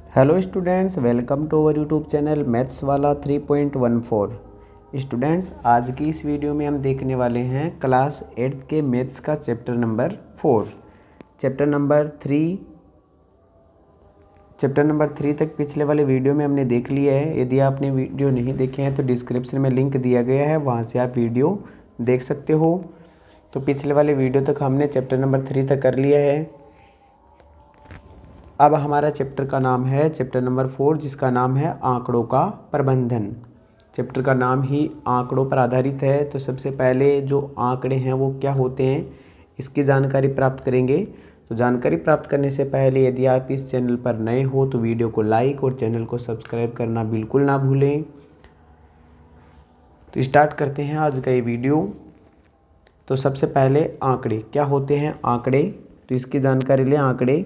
Hello students, welcome to our YouTube channel maths वाला 3.14। Students, आज की इस वीडियो में हम देखने वाले हैं क्लास 8th के मैथ्स का चैप्टर नंबर 4। चैप्टर नंबर 3 तक पिछले वाले वीडियो में हमने देख लिया है। यदि आपने वीडियो नहीं देखे हैं तो डिस्क्रिप्शन में लिंक दिया गया है, वहाँ से आप वीडियो देख सकते हो। तो पिछले वाले वीडियो तक हमने चैप्टर नंबर 3 तक कर लिया है। अब हमारा चैप्टर का नाम है चैप्टर नंबर 4, जिसका नाम है आंकड़ों का प्रबंधन। चैप्टर का नाम ही आंकड़ों पर आधारित है। तो सबसे पहले जो आंकड़े हैं वो क्या होते हैं, इसकी जानकारी प्राप्त करेंगे। तो जानकारी प्राप्त करने से पहले यदि आप इस चैनल पर नए हो तो वीडियो को लाइक और चैनल को सब्सक्राइब करना बिल्कुल ना भूलें। तो स्टार्ट करते हैं आज का ये वीडियो। तो सबसे पहले आंकड़े क्या होते हैं। आंकड़े, तो इसकी जानकारी लें। आंकड़े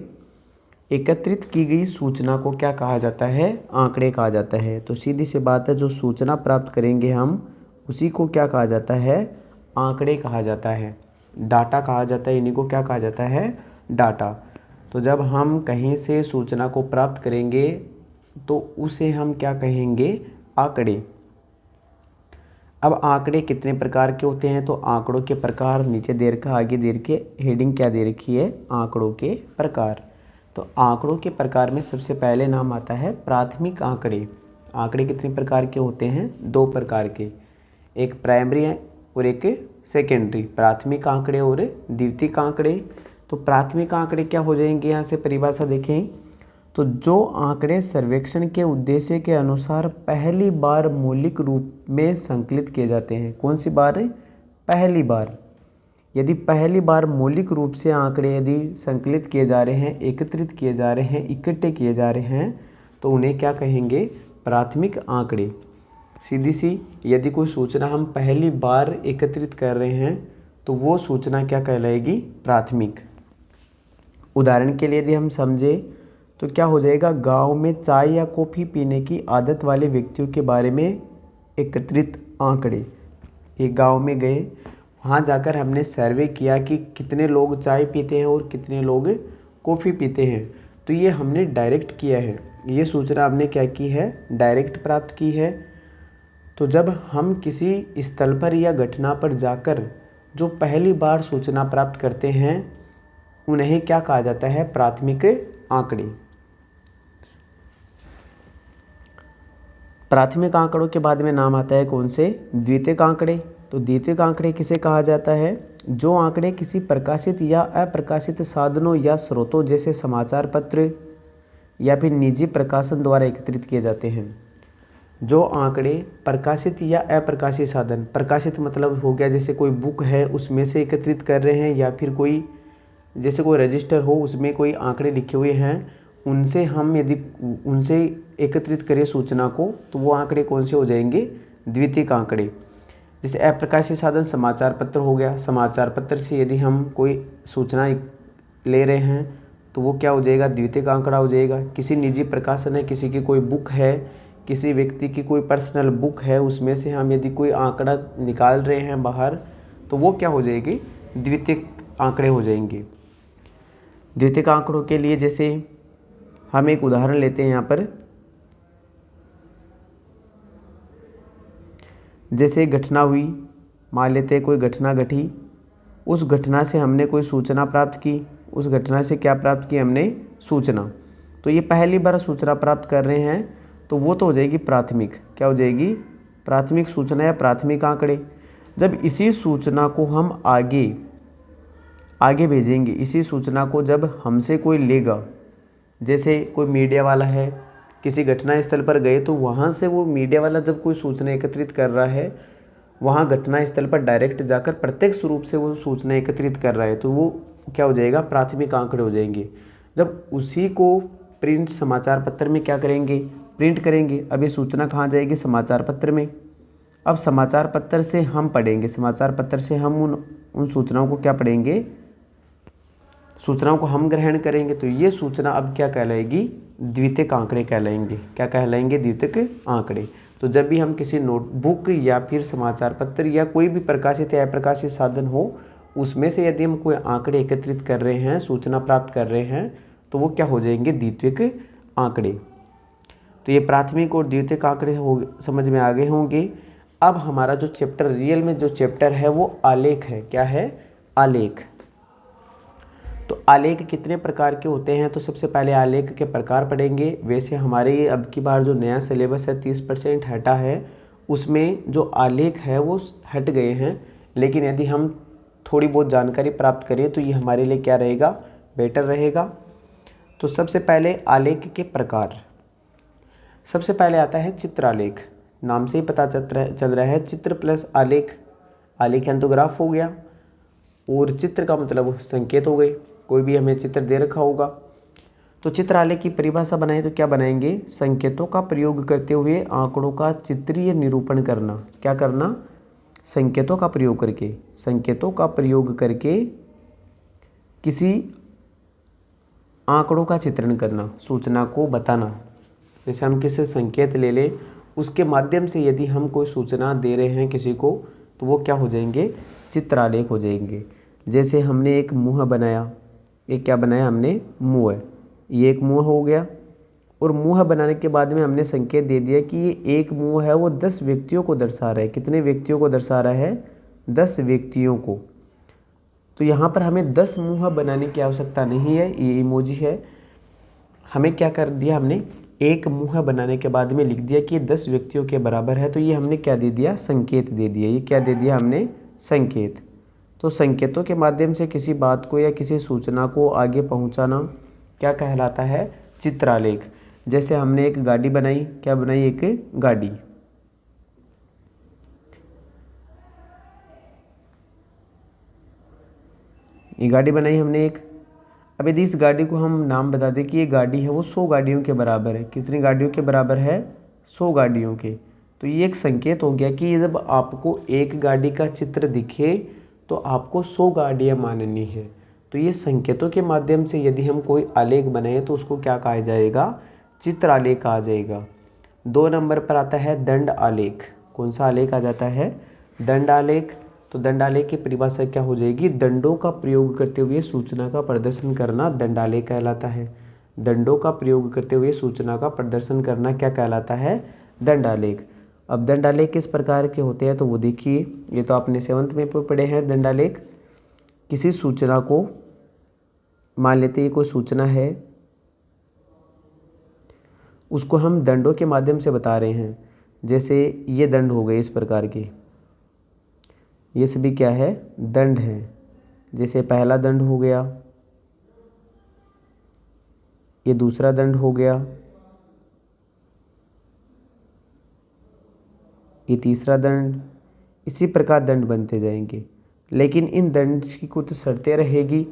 एकत्रित की गई सूचना को क्या कहा जाता है, आंकड़े कहा जाता है। तो सीधी सी बात है, जो सूचना प्राप्त करेंगे हम उसी को क्या कहा जाता है, आंकड़े कहा जाता है, डाटा कहा जाता है। इन्हीं को क्या कहा जाता है, डाटा। तो जब हम कहीं से सूचना को प्राप्त करेंगे तो उसे हम क्या कहेंगे, आंकड़े। अब आंकड़े कितने प्रकार के होते हैं, तो आंकड़ों के प्रकार नीचे दे रखा, आगे दे रखी हेडिंग क्या दे रखी है, आंकड़ों के प्रकार। तो आंकड़ों के प्रकार में सबसे पहले नाम आता है प्राथमिक आंकड़े। आंकड़े कितने प्रकार के होते हैं, दो प्रकार के, एक प्राइमरी है और एक सेकेंडरी। प्राथमिक आंकड़े और द्वितीयक आंकड़े। तो प्राथमिक आंकड़े क्या हो जाएंगे, यहाँ से परिभाषा देखें तो जो आंकड़े सर्वेक्षण के उद्देश्य के अनुसार पहली बार मौलिक रूप में संकलित किए जाते हैं। कौन सी बार, पहली बार। यदि पहली बार मौलिक रूप से आंकड़े यदि संकलित किए जा रहे हैं, एकत्रित किए जा रहे हैं, इकट्ठे किए जा रहे हैं, तो उन्हें क्या कहेंगे, प्राथमिक आंकड़े। सीधी सी, यदि कोई सूचना हम पहली बार एकत्रित कर रहे हैं तो वो सूचना क्या कहलाएगी, प्राथमिक। उदाहरण के लिए यदि हम समझे तो क्या हो जाएगा, गांव में चाय या कॉफ़ी पीने की आदत वाले व्यक्तियों के बारे में एकत्रित आंकड़े। एक गांव में गए, वहाँ जाकर हमने सर्वे किया कि कितने लोग चाय पीते हैं और कितने लोग कॉफ़ी पीते हैं। तो ये हमने डायरेक्ट किया है, ये सूचना हमने क्या की है, डायरेक्ट प्राप्त की है। तो जब हम किसी स्थल पर या घटना पर जाकर जो पहली बार सूचना प्राप्त करते हैं उन्हें क्या कहा जाता है, प्राथमिक आंकड़े। प्राथमिक आंकड़ों के बाद में नाम आता है कौन से, द्वितीयक आंकड़े। तो द्वितीयक आंकड़े किसे कहा जाता है, जो आंकड़े किसी प्रकाशित या अप्रकाशित साधनों या स्रोतों जैसे समाचार पत्र या फिर निजी प्रकाशन द्वारा एकत्रित किए जाते हैं। जो आंकड़े प्रकाशित या अप्रकाशित साधन, प्रकाशित मतलब हो गया जैसे कोई बुक है उसमें से एकत्रित कर रहे हैं, या फिर कोई जैसे कोई रजिस्टर हो उसमें कोई आंकड़े लिखे हुए हैं, उनसे हम यदि उनसे एकत्रित करें सूचना को तो वो आंकड़े कौन से हो जाएंगे, द्वितीयक आंकड़े। जैसे अप्रकाशित साधन समाचार पत्र हो गया, समाचार पत्र से यदि हम कोई सूचना ले रहे हैं तो वो क्या हो जाएगा, द्वितीयक आंकड़ा हो जाएगा। किसी निजी प्रकाशन है, किसी की कोई बुक है, किसी व्यक्ति की कोई पर्सनल बुक है, उसमें से हम यदि कोई आंकड़ा निकाल रहे हैं बाहर तो वो क्या हो जाएगी, द्वितीयक आंकड़े हो जाएंगे। द्वितीयक आंकड़ों के लिए जैसे हम एक उदाहरण लेते हैं यहाँ पर, जैसे घटना हुई, मान लेते हैं कोई घटना घटी, उस घटना से हमने कोई सूचना प्राप्त की, उस घटना से क्या प्राप्त की हमने, सूचना। तो ये पहली बार सूचना प्राप्त कर रहे हैं तो वो तो हो जाएगी प्राथमिक, क्या हो जाएगी, प्राथमिक सूचना या प्राथमिक आंकड़े। जब इसी सूचना को हम आगे भेजेंगे, इसी सूचना को जब हमसे कोई लेगा, जैसे कोई मीडिया वाला है, किसी घटना स्थल पर गए तो वहाँ से वो मीडिया वाला जब कोई सूचना एकत्रित कर रहा है, वहाँ घटना स्थल पर डायरेक्ट जाकर प्रत्यक्ष रूप से वो सूचना एकत्रित कर रहा है, तो वो क्या हो जाएगा, प्राथमिक आंकड़े हो जाएंगे। जब उसी को प्रिंट समाचार पत्र में क्या करेंगे, प्रिंट करेंगे। अब ये सूचना कहाँ जाएगी, समाचार पत्र में। अब समाचार पत्र से हम पढ़ेंगे, समाचार पत्र से हम उन सूचनाओं को क्या पढ़ेंगे, सूचनाओं को हम ग्रहण करेंगे। तो ये सूचना अब क्या कहलाएगी, द्वितीयक आंकड़े कहलाएंगे। क्या कहलाएंगे, द्वितीयक आंकड़े। तो जब भी हम किसी नोटबुक या फिर समाचार पत्र या कोई भी प्रकाशित या अप्रकाशित साधन हो उसमें से यदि हम कोई आंकड़े एकत्रित कर रहे हैं, सूचना प्राप्त कर रहे हैं, तो वो क्या हो जाएंगे, द्वितीयक आंकड़े। तो ये प्राथमिक और द्वितीयक आंकड़े हो समझ में आ गए होंगे। अब हमारा जो चैप्टर रियल में जो चैप्टर है वो आलेख है। क्या है? आलेख। तो आलेख कितने प्रकार के होते हैं? तो सबसे पहले आलेख के प्रकार पढ़ेंगे। वैसे हमारे ये अब की बार जो नया सिलेबस है 30% हटा है, उसमें जो आलेख है वो हट गए हैं, लेकिन यदि हम थोड़ी बहुत जानकारी प्राप्त करें तो ये हमारे लिए क्या रहेगा? बेटर रहेगा। तो सबसे पहले आलेख के प्रकार। सबसे पहले आता है चित्रालेख। नाम से ही पता चल रहा है चित्र प्लस आलेख। आलेख यानी तो ग्राफ हो गया, और चित्र का मतलब संकेत हो गए। कोई भी हमें चित्र दे रखा होगा तो चित्रालेख की परिभाषा बनाए तो क्या बनाएंगे? संकेतों का प्रयोग करते हुए आंकड़ों का चित्रीय निरूपण करना। क्या करना? संकेतों का प्रयोग करके, संकेतों का प्रयोग करके किसी आंकड़ों का चित्रण करना, सूचना को बताना। जैसे हम किसी संकेत ले लें, उसके माध्यम से यदि हम कोई सूचना दे रहे हैं किसी को, तो वो क्या हो जाएंगे? चित्रालेख हो जाएंगे। जैसे हमने एक मुँह बनाया, एक क्या बनाया हमने? मुँह। ये एक मुँह हो गया, और मुँह बनाने के बाद में हमने संकेत दे दिया कि ये एक मुँह है, वो 10 व्यक्तियों को दर्शा रहा है। कितने व्यक्तियों को दर्शा रहा है? 10 व्यक्तियों को। तो यहाँ पर हमें 10 मुँह बनाने की आवश्यकता नहीं है, ये इमोजी है। हमें क्या कर दिया? हमने एक मुँह बनाने के बाद में लिख दिया कि ये 10 व्यक्तियों के बराबर है। तो ये हमने क्या दे दिया? संकेत दे दिया। ये क्या दे दिया हमने? संकेत। तो संकेतों के माध्यम से किसी बात को या किसी सूचना को आगे पहुँचाना क्या कहलाता है? चित्रालेख। जैसे हमने एक गाड़ी बनाई, क्या बनाई? एक गाड़ी। ये गाड़ी बनाई हमने एक। अब यदि इस गाड़ी को हम नाम बता दें कि ये गाड़ी है वो 100 गाड़ियों के बराबर है। कितनी गाड़ियों के बराबर है? 100 गाड़ियों के। तो ये एक संकेत हो गया कि जब आपको एक गाड़ी का चित्र दिखे तो आपको 100 गाड़ियाँ माननी है। तो ये संकेतों के माध्यम से यदि हम कोई आलेख बनाए तो उसको क्या कहा जाएगा? चित्रालेख कहा जाएगा। 2 नंबर पर आता है दंड आलेख। कौन सा आलेख आ जाता है? दंड आलेख। तो दंडालेख की परिभाषा क्या हो जाएगी? दंडों का प्रयोग करते हुए सूचना का प्रदर्शन करना दंडालेख कहलाता है। दंडों का प्रयोग करते हुए सूचना का प्रदर्शन करना क्या कहलाता है? दंडालेख। अब दंडालेख किस प्रकार के होते हैं तो वो देखिए, ये तो आपने 7th में पढ़े हैं। दंडालेख किसी सूचना को, मान लेते हैं कोई सूचना है, उसको हम दंडों के माध्यम से बता रहे हैं। जैसे ये दंड हो गए इस प्रकार के, ये सभी क्या है? दंड है। जैसे पहला दंड हो गया, ये दूसरा दंड हो गया, ये तीसरा दंड। इसी प्रकार दंड बनते जाएंगे, लेकिन इन दंड की कुछ शर्तें रहेगी।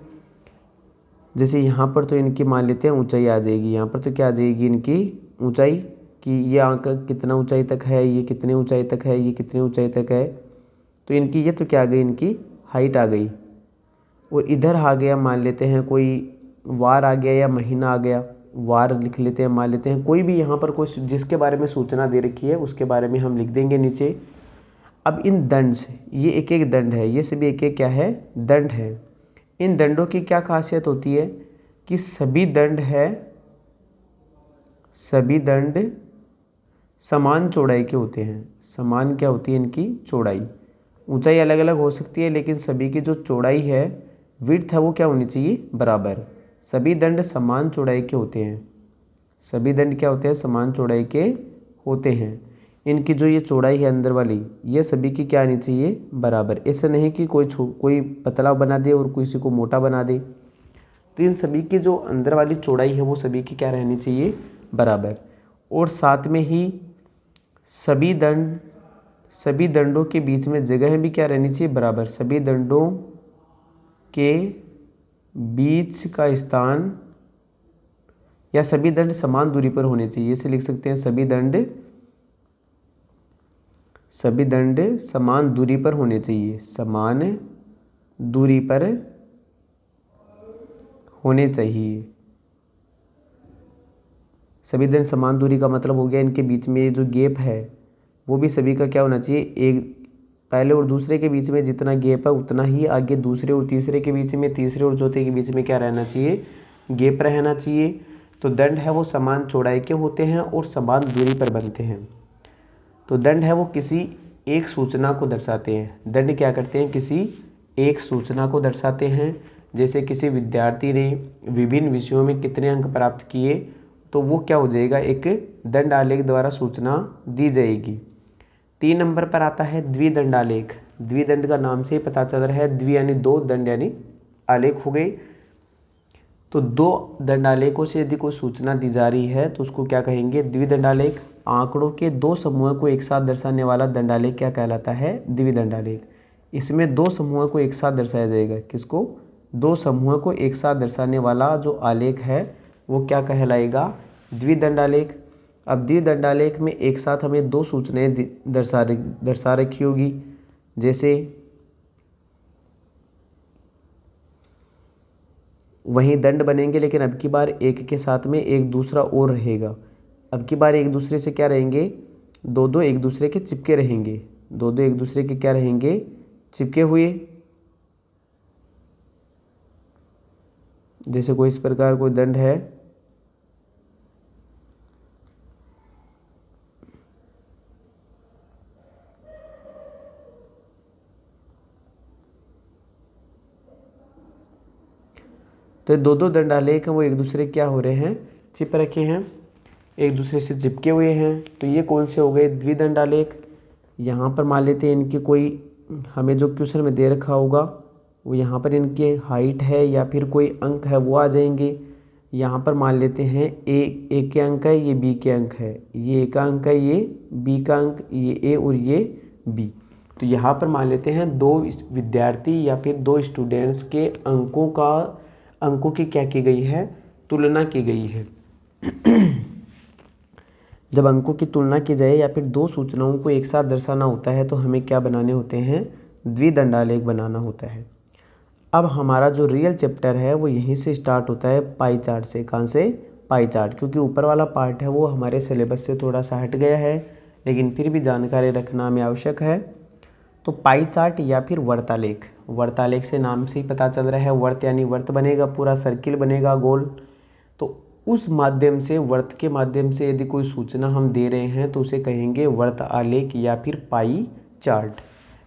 जैसे यहाँ पर तो इनकी मान लेते हैं ऊंचाई आ जाएगी। यहाँ पर तो क्या आ जाएगी? इनकी ऊंचाई, कि ये आंक कितना ऊंचाई तक है, ये कितने ऊंचाई तक है, ये कितनी ऊंचाई तक है। तो इनकी ये तो क्या आ गई? इनकी हाइट आ गई। और इधर आ गया, मान लेते हैं कोई वार आ गया या महीना आ गया, वार लिख लेते हैं, मान लेते हैं कोई भी यहाँ पर कोई जिसके बारे में सूचना दे रखी है उसके बारे में हम लिख देंगे नीचे। अब इन दंड से, ये एक एक दंड है, ये सभी एक एक क्या है? दंड है। इन दंडों की क्या खासियत होती है कि सभी दंड है, सभी दंड समान चौड़ाई के होते हैं। समान क्या होती है? इनकी चौड़ाई। ऊंचाई अलग अलग हो सकती है, लेकिन सभी की जो चौड़ाई है, विड्थ है, वो क्या होनी चाहिए? बराबर। सभी दंड समान चौड़ाई के होते हैं। सभी दंड क्या होते हैं? समान चौड़ाई के होते हैं। इनकी जो ये चौड़ाई है अंदर वाली, ये सभी की क्या आनी चाहिए? बराबर। ऐसा नहीं कि कोई पतला बना दे और किसी को मोटा बना दे। तो इन सभी की जो अंदर वाली चौड़ाई है वो सभी की क्या रहनी चाहिए? बराबर। और साथ में ही सभी दंडों के बीच में जगह भी क्या रहनी चाहिए? बराबर। सभी दंडों के बीच का स्थान या सभी दंड समान दूरी पर होने चाहिए। इसे लिख सकते हैं सभी दंड समान दूरी पर होने चाहिए। समान दूरी पर होने चाहिए। सभी दंड समान दूरी का मतलब हो गया इनके बीच में जो गैप है वो भी सभी का क्या होना चाहिए? एक पहले और दूसरे के बीच में जितना गैप है उतना ही आगे दूसरे और तीसरे के बीच में, तीसरे और चौथे के बीच में क्या रहना चाहिए? गैप रहना चाहिए। तो दंड है वो समान चौड़ाई के होते हैं और समान दूरी पर बनते हैं। तो दंड है वो किसी एक सूचना को दर्शाते हैं। दंड क्या करते हैं, किसी एक सूचना को दर्शाते हैं। जैसे किसी विद्यार्थी ने विभिन्न विषयों में कितने अंक प्राप्त किए, तो वो क्या हो जाएगा, एक दंड आलेख द्वारा सूचना दी जाएगी। 3 नंबर पर आता है द्विदंड आलेख। द्विदंड का नाम से ही पता चल रहा है, द्वि यानी दो, दंड यानी आलेख हो गए। तो 2 दंडालेखों से यदि कोई सूचना दी जा रही है तो उसको क्या कहेंगे, द्विदंडालेख। आंकड़ों के 2 समूहों को एक साथ दर्शाने वाला दंडालेख क्या कहलाता है, द्विदंडालेख। इसमें 2 समूहों को एक साथ दर्शाया जाएगा। किसको, 2 समूहों को एक साथ दर्शाने वाला जो आलेख है वो क्या कहलाएगा, द्विदंडालेख। अब द्विदंडालेख में एक साथ हमें 2 सूचनाएं दर्शा रखी होगी। जैसे वहीं दंड बनेंगे, लेकिन अब की बार एक के साथ में एक दूसरा और रहेगा। अब की बार एक दूसरे से क्या रहेंगे, 2 एक दूसरे के चिपके रहेंगे। 2 एक दूसरे के क्या रहेंगे, चिपके हुए। जैसे कोई इस प्रकार कोई दंड है, तो 2 दंडालेख हैं वो एक दूसरे क्या हो रहे हैं, चिप रखे हैं, एक दूसरे से चिपके हुए हैं। तो ये कौन से हो गए, द्विदंडालेख। यहाँ पर मान लेते हैं इनकी कोई, हमें जो क्वेश्चन में दे रखा होगा वो यहाँ पर इनके हाइट है या फिर कोई अंक है वो आ जाएंगे। यहाँ पर मान लेते हैं ए के अंक है, ये बी के अंक है, ये ए का अंक है, ये बी का अंक, ये ए और ये बी। तो यहाँ पर मान लेते हैं 2 विद्यार्थी या फिर 2 स्टूडेंट्स के अंकों की क्या की गई है, तुलना की गई है। जब अंकों की तुलना की जाए या फिर 2 सूचनाओं को एक साथ दर्शाना होता है तो हमें क्या बनाने होते हैं, द्विदंडालेख बनाना होता है। अब हमारा जो रियल चैप्टर है वो यहीं से स्टार्ट होता है, पाई चार्ट से। कहाँ से, पाई चार्ट, क्योंकि ऊपर वाला पार्ट है वो हमारे सिलेबस से थोड़ा सा हट गया है, लेकिन फिर भी जानकारी रखना हमें आवश्यक है। तो पाई चार्ट या फिर वर्तालेख, वर्तालेख से नाम से ही पता चल रहा है, वर्त यानी वर्त बनेगा, पूरा सर्किल बनेगा गोल। तो उस माध्यम से, वर्त के माध्यम से यदि कोई सूचना हम दे रहे हैं तो उसे कहेंगे वर्त आलेख या फिर पाई चार्ट।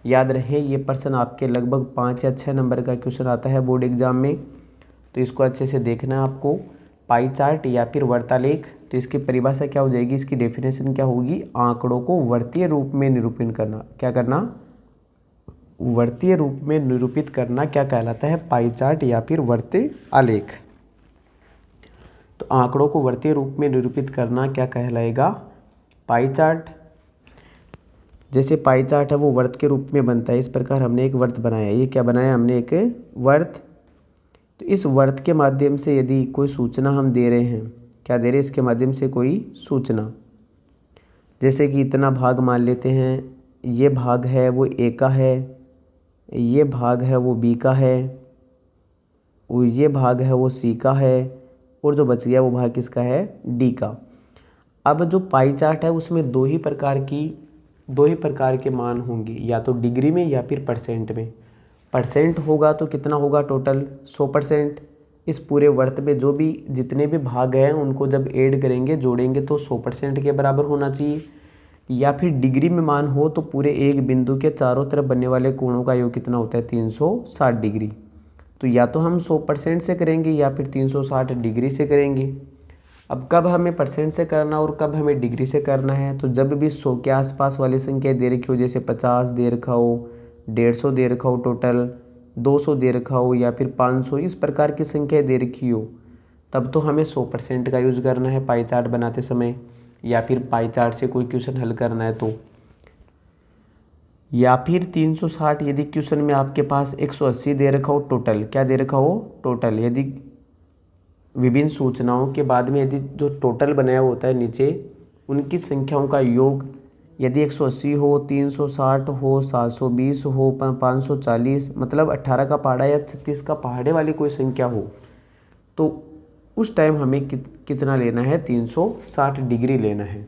याद रहे ये प्रश्न आपके लगभग 5 या 6 नंबर का क्वेश्चन आता है बोर्ड एग्जाम में, तो इसको अच्छे से देखना है आपको। पाई चार्ट या फिर वर्तालेख, तो इसकी परिभाषा क्या हो जाएगी, इसकी डेफिनेशन क्या होगी, आंकड़ों को वर्तीय रूप में निरूपण करना। क्या करना, वर्तीय रूप में निरूपित करना क्या कहलाता है, पाई चार्ट या फिर वर्त आलेख। तो आंकड़ों को वर्तीय रूप में निरूपित करना क्या कहलाएगा, पाई चार्ट। जैसे पाई चार्ट है वो वर्त के रूप में बनता है, इस प्रकार हमने एक वर्त बनाया। ये क्या बनाया हमने, एक वर्त। तो इस वर्त के माध्यम से यदि कोई सूचना हम दे रहे हैं, क्या दे रहे हैं, इसके माध्यम से कोई सूचना, जैसे कि इतना भाग मान लेते हैं, ये भाग है वो ए का है, ये भाग है वो बी का है, और ये भाग है वो सी का है, और जो बच गया वो भाग किसका है, डी का। अब जो पाई चार्ट है उसमें दो ही प्रकार के मान होंगे, या तो डिग्री में या फिर परसेंट में। परसेंट होगा तो कितना होगा, टोटल 100%। इस पूरे वर्त में जो भी जितने भी भाग हैं उनको जब ऐड करेंगे, जोड़ेंगे, तो 100% के बराबर होना चाहिए। या फिर डिग्री में मान हो तो पूरे एक बिंदु के चारों तरफ बनने वाले कोणों का योग कितना होता है, 360 डिग्री। तो या तो हम 100% से करेंगे या फिर 360 डिग्री से करेंगे। अब कब हमें परसेंट से करना और कब हमें डिग्री से करना है, तो जब भी 100 के आसपास वाली संख्या दे रखी हो, जैसे 50 दे रखा हो, 150 दे रखा हो, टोटल 200 दे रखा हो, या फिर 500, इस प्रकार की संख्या दे रखी हो, तब तो हमें 100% का यूज़ करना है पाई चार्ट बनाते समय, या फिर पाई चार्ट से कोई क्वेश्चन हल करना है तो। या फिर 360 यदि क्वेश्चन में आपके पास 180 दे रखा हो, टोटल क्या दे रखा हो, टोटल, यदि विभिन्न सूचनाओं के बाद में यदि जो टोटल बनाया होता है नीचे उनकी संख्याओं का योग यदि 180 हो, 360 हो, 720 हो, 540, मतलब 18 का पहाड़ा या 36 का पहाड़े वाली कोई संख्या हो, तो उस टाइम हमें कितना लेना है, 360 डिग्री लेना है।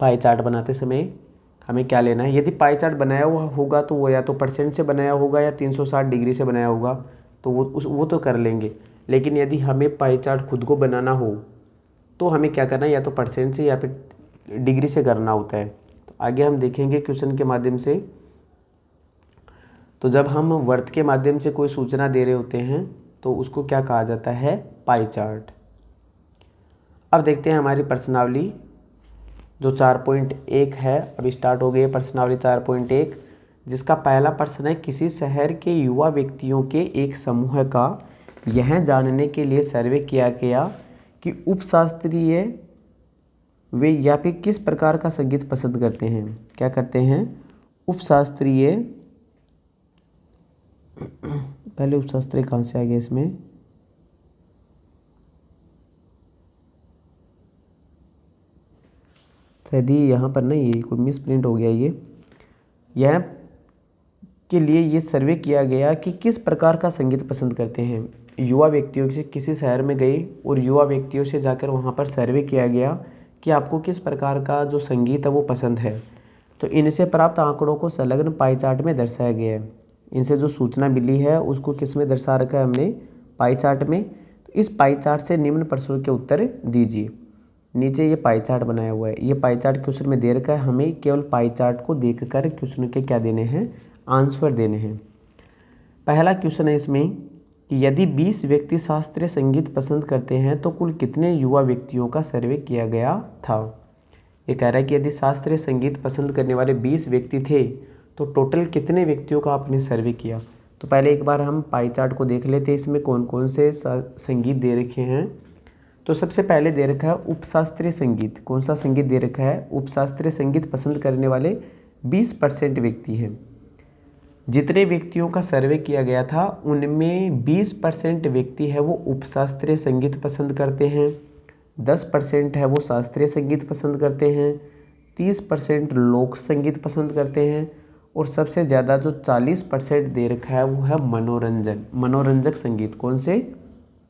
पाई चार्ट बनाते समय हमें क्या लेना है, यदि पाई चार्ट बनाया हुआ होगा तो वो या तो परसेंट से बनाया होगा या 360 डिग्री से बनाया होगा, तो वो तो कर लेंगे। लेकिन यदि हमें पाई चार्ट खुद को बनाना हो तो हमें क्या करना है, या तो परसेंट से या फिर डिग्री से करना होता है। तो आगे हम देखेंगे क्वेश्चन के माध्यम से। तो जब हम वर्त के माध्यम से कोई सूचना दे रहे होते हैं तो उसको क्या कहा जाता है, पाई चार्ट। अब देखते हैं हमारी प्रश्नावली जो 4.1 है। अब स्टार्ट हो गई है प्रश्नावली 4.1, जिसका पहला प्रश्न है, किसी शहर के युवा व्यक्तियों के एक समूह का यह जानने के लिए सर्वे किया गया कि उपशास्त्रीय वे या फिर किस प्रकार का संगीत पसंद करते हैं। क्या करते हैं, उपशास्त्रीय। पहले उपशास्त्रीय कहाँ से आ गया इसमें, शायद ये यहाँ पर नहीं, ये कोई मिस प्रिंट हो गया। यह के लिए ये सर्वे किया गया कि किस प्रकार का संगीत पसंद करते हैं। युवा व्यक्तियों से किसी शहर में गए और युवा व्यक्तियों से जाकर वहाँ पर सर्वे किया गया कि आपको किस प्रकार का जो संगीत है वो पसंद है। तो इनसे प्राप्त आंकड़ों को संलग्न पाई चार्ट में दर्शाया गया है। इनसे जो सूचना मिली है उसको किस में दर्शा रखा है हमने, पाई चार्ट में। तो इस पाई चार्ट से निम्न प्रश्नों के उत्तर दीजिए। नीचे ये पाई चार्ट बनाया हुआ है, ये पाई चार्ट क्वेश्चन में दे रखा है। हमें केवल पाई चार्ट को देखकर क्वेश्चन के क्या देने हैं, आंसर देने हैं। पहला क्वेश्चन है इसमें कि यदि 20 व्यक्ति शास्त्रीय संगीत पसंद करते हैं तो कुल कितने युवा व्यक्तियों का सर्वे किया गया था। ये कह रहा है कि यदि शास्त्रीय संगीत पसंद करने वाले 20 व्यक्ति थे तो टोटल कितने व्यक्तियों का आपने सर्वे किया। तो पहले एक बार हम पाई चार्ट को देख लेते हैं, इसमें कौन कौन से संगीत दे रखे हैं। तो सबसे पहले दे रखा है उपशास्त्रीय संगीत। कौन सा संगीत दे रखा है, उपशास्त्रीय संगीत पसंद करने वाले 20% व्यक्ति हैं। जितने व्यक्तियों का सर्वे किया गया था उनमें 20% व्यक्ति है वो उपशास्त्रीय संगीत पसंद करते हैं, 10% है वो शास्त्रीय संगीत पसंद करते हैं, 30% लोक संगीत पसंद करते हैं, और सबसे ज़्यादा जो 40% दे रखा है वो है मनोरंजक संगीत। कौन से,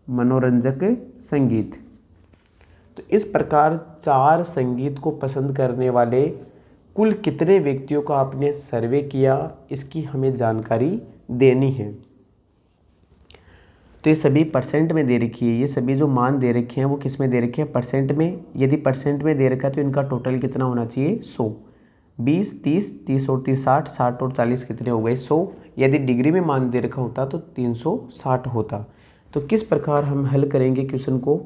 मनोरंजक संगीत। तो इस प्रकार 4 संगीत को पसंद करने वाले कुल कितने व्यक्तियों का आपने सर्वे किया, इसकी हमें जानकारी देनी है। तो ये सभी परसेंट में दे रखी है, ये सभी जो मान दे रखे हैं वो किस में दे रखे हैं, परसेंट में। यदि परसेंट में दे रखा है तो इनका टोटल कितना होना चाहिए, 100। 20, 30, 30 और 30 60, 60 और 40 कितने हो गए, 100। यदि डिग्री में मान दे रखा होता तो 360 होता। तो किस प्रकार हम हल करेंगे क्वेश्चन को,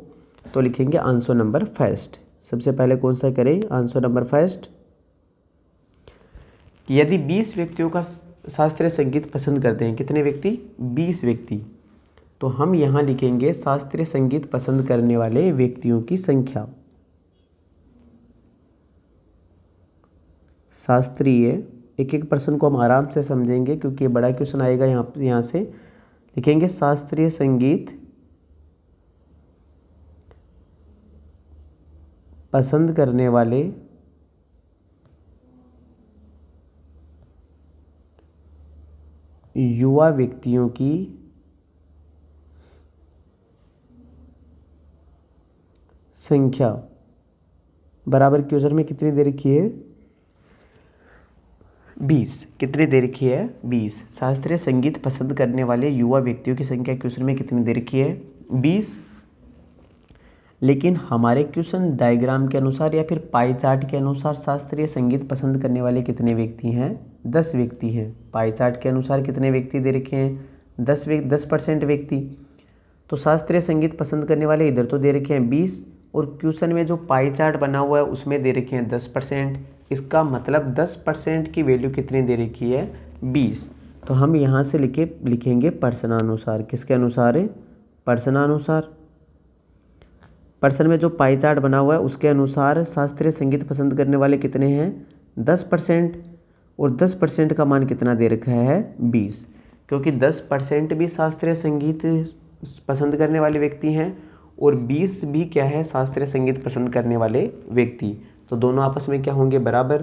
तो लिखेंगे आंसर नंबर फर्स्ट। सबसे पहले कौन सा करें, आंसर नंबर फर्स्ट। यदि 20 व्यक्तियों का शास्त्रीय संगीत पसंद करते हैं, कितने व्यक्ति, 20 व्यक्ति, तो हम यहाँ लिखेंगे शास्त्रीय संगीत पसंद करने वाले व्यक्तियों की संख्या। शास्त्रीय, एक एक प्रश्न को हम आराम से समझेंगे क्योंकि ये बड़ा क्वेश्चन आएगा। यहाँ से लिखेंगे शास्त्रीय संगीत पसंद करने वाले युवा व्यक्तियों की संख्या बराबर क्वेश्चन में कितनी दे रखी है, 20। कितनी दे रखी है, 20। शास्त्रीय संगीत पसंद करने वाले युवा व्यक्तियों की संख्या क्वेश्चन में कितनी दे रखी है, 20। लेकिन हमारे क्वेश्चन डायग्राम के अनुसार या फिर पाई चार्ट के अनुसार शास्त्रीय संगीत पसंद करने वाले कितने व्यक्ति हैं, 10 व्यक्ति हैं। पाई चार्ट के अनुसार कितने व्यक्ति दे रखे हैं, 10% व्यक्ति। तो शास्त्रीय संगीत पसंद करने वाले इधर तो दे रखे हैं 20, और क्वेश्चन में जो पाई चार्ट बना हुआ है उसमें दे रखे हैं 10%। इसका मतलब 10% की वैल्यू कितनी दे रखी है, 20। तो हम यहाँ से लिखेंगे प्रश्नानुसार। किसके अनुसार है, प्रश्नानुसार। प्रश्न में जो पाई चार्ट बना हुआ है उसके अनुसार शास्त्रीय संगीत पसंद करने वाले कितने हैं, 10%, और 10% का मान कितना दे रखा है, 20। क्योंकि 10% भी शास्त्रीय संगीत पसंद करने वाले व्यक्ति हैं और 20 भी क्या है, शास्त्रीय संगीत पसंद करने वाले व्यक्ति। तो दोनों आपस में क्या होंगे, बराबर,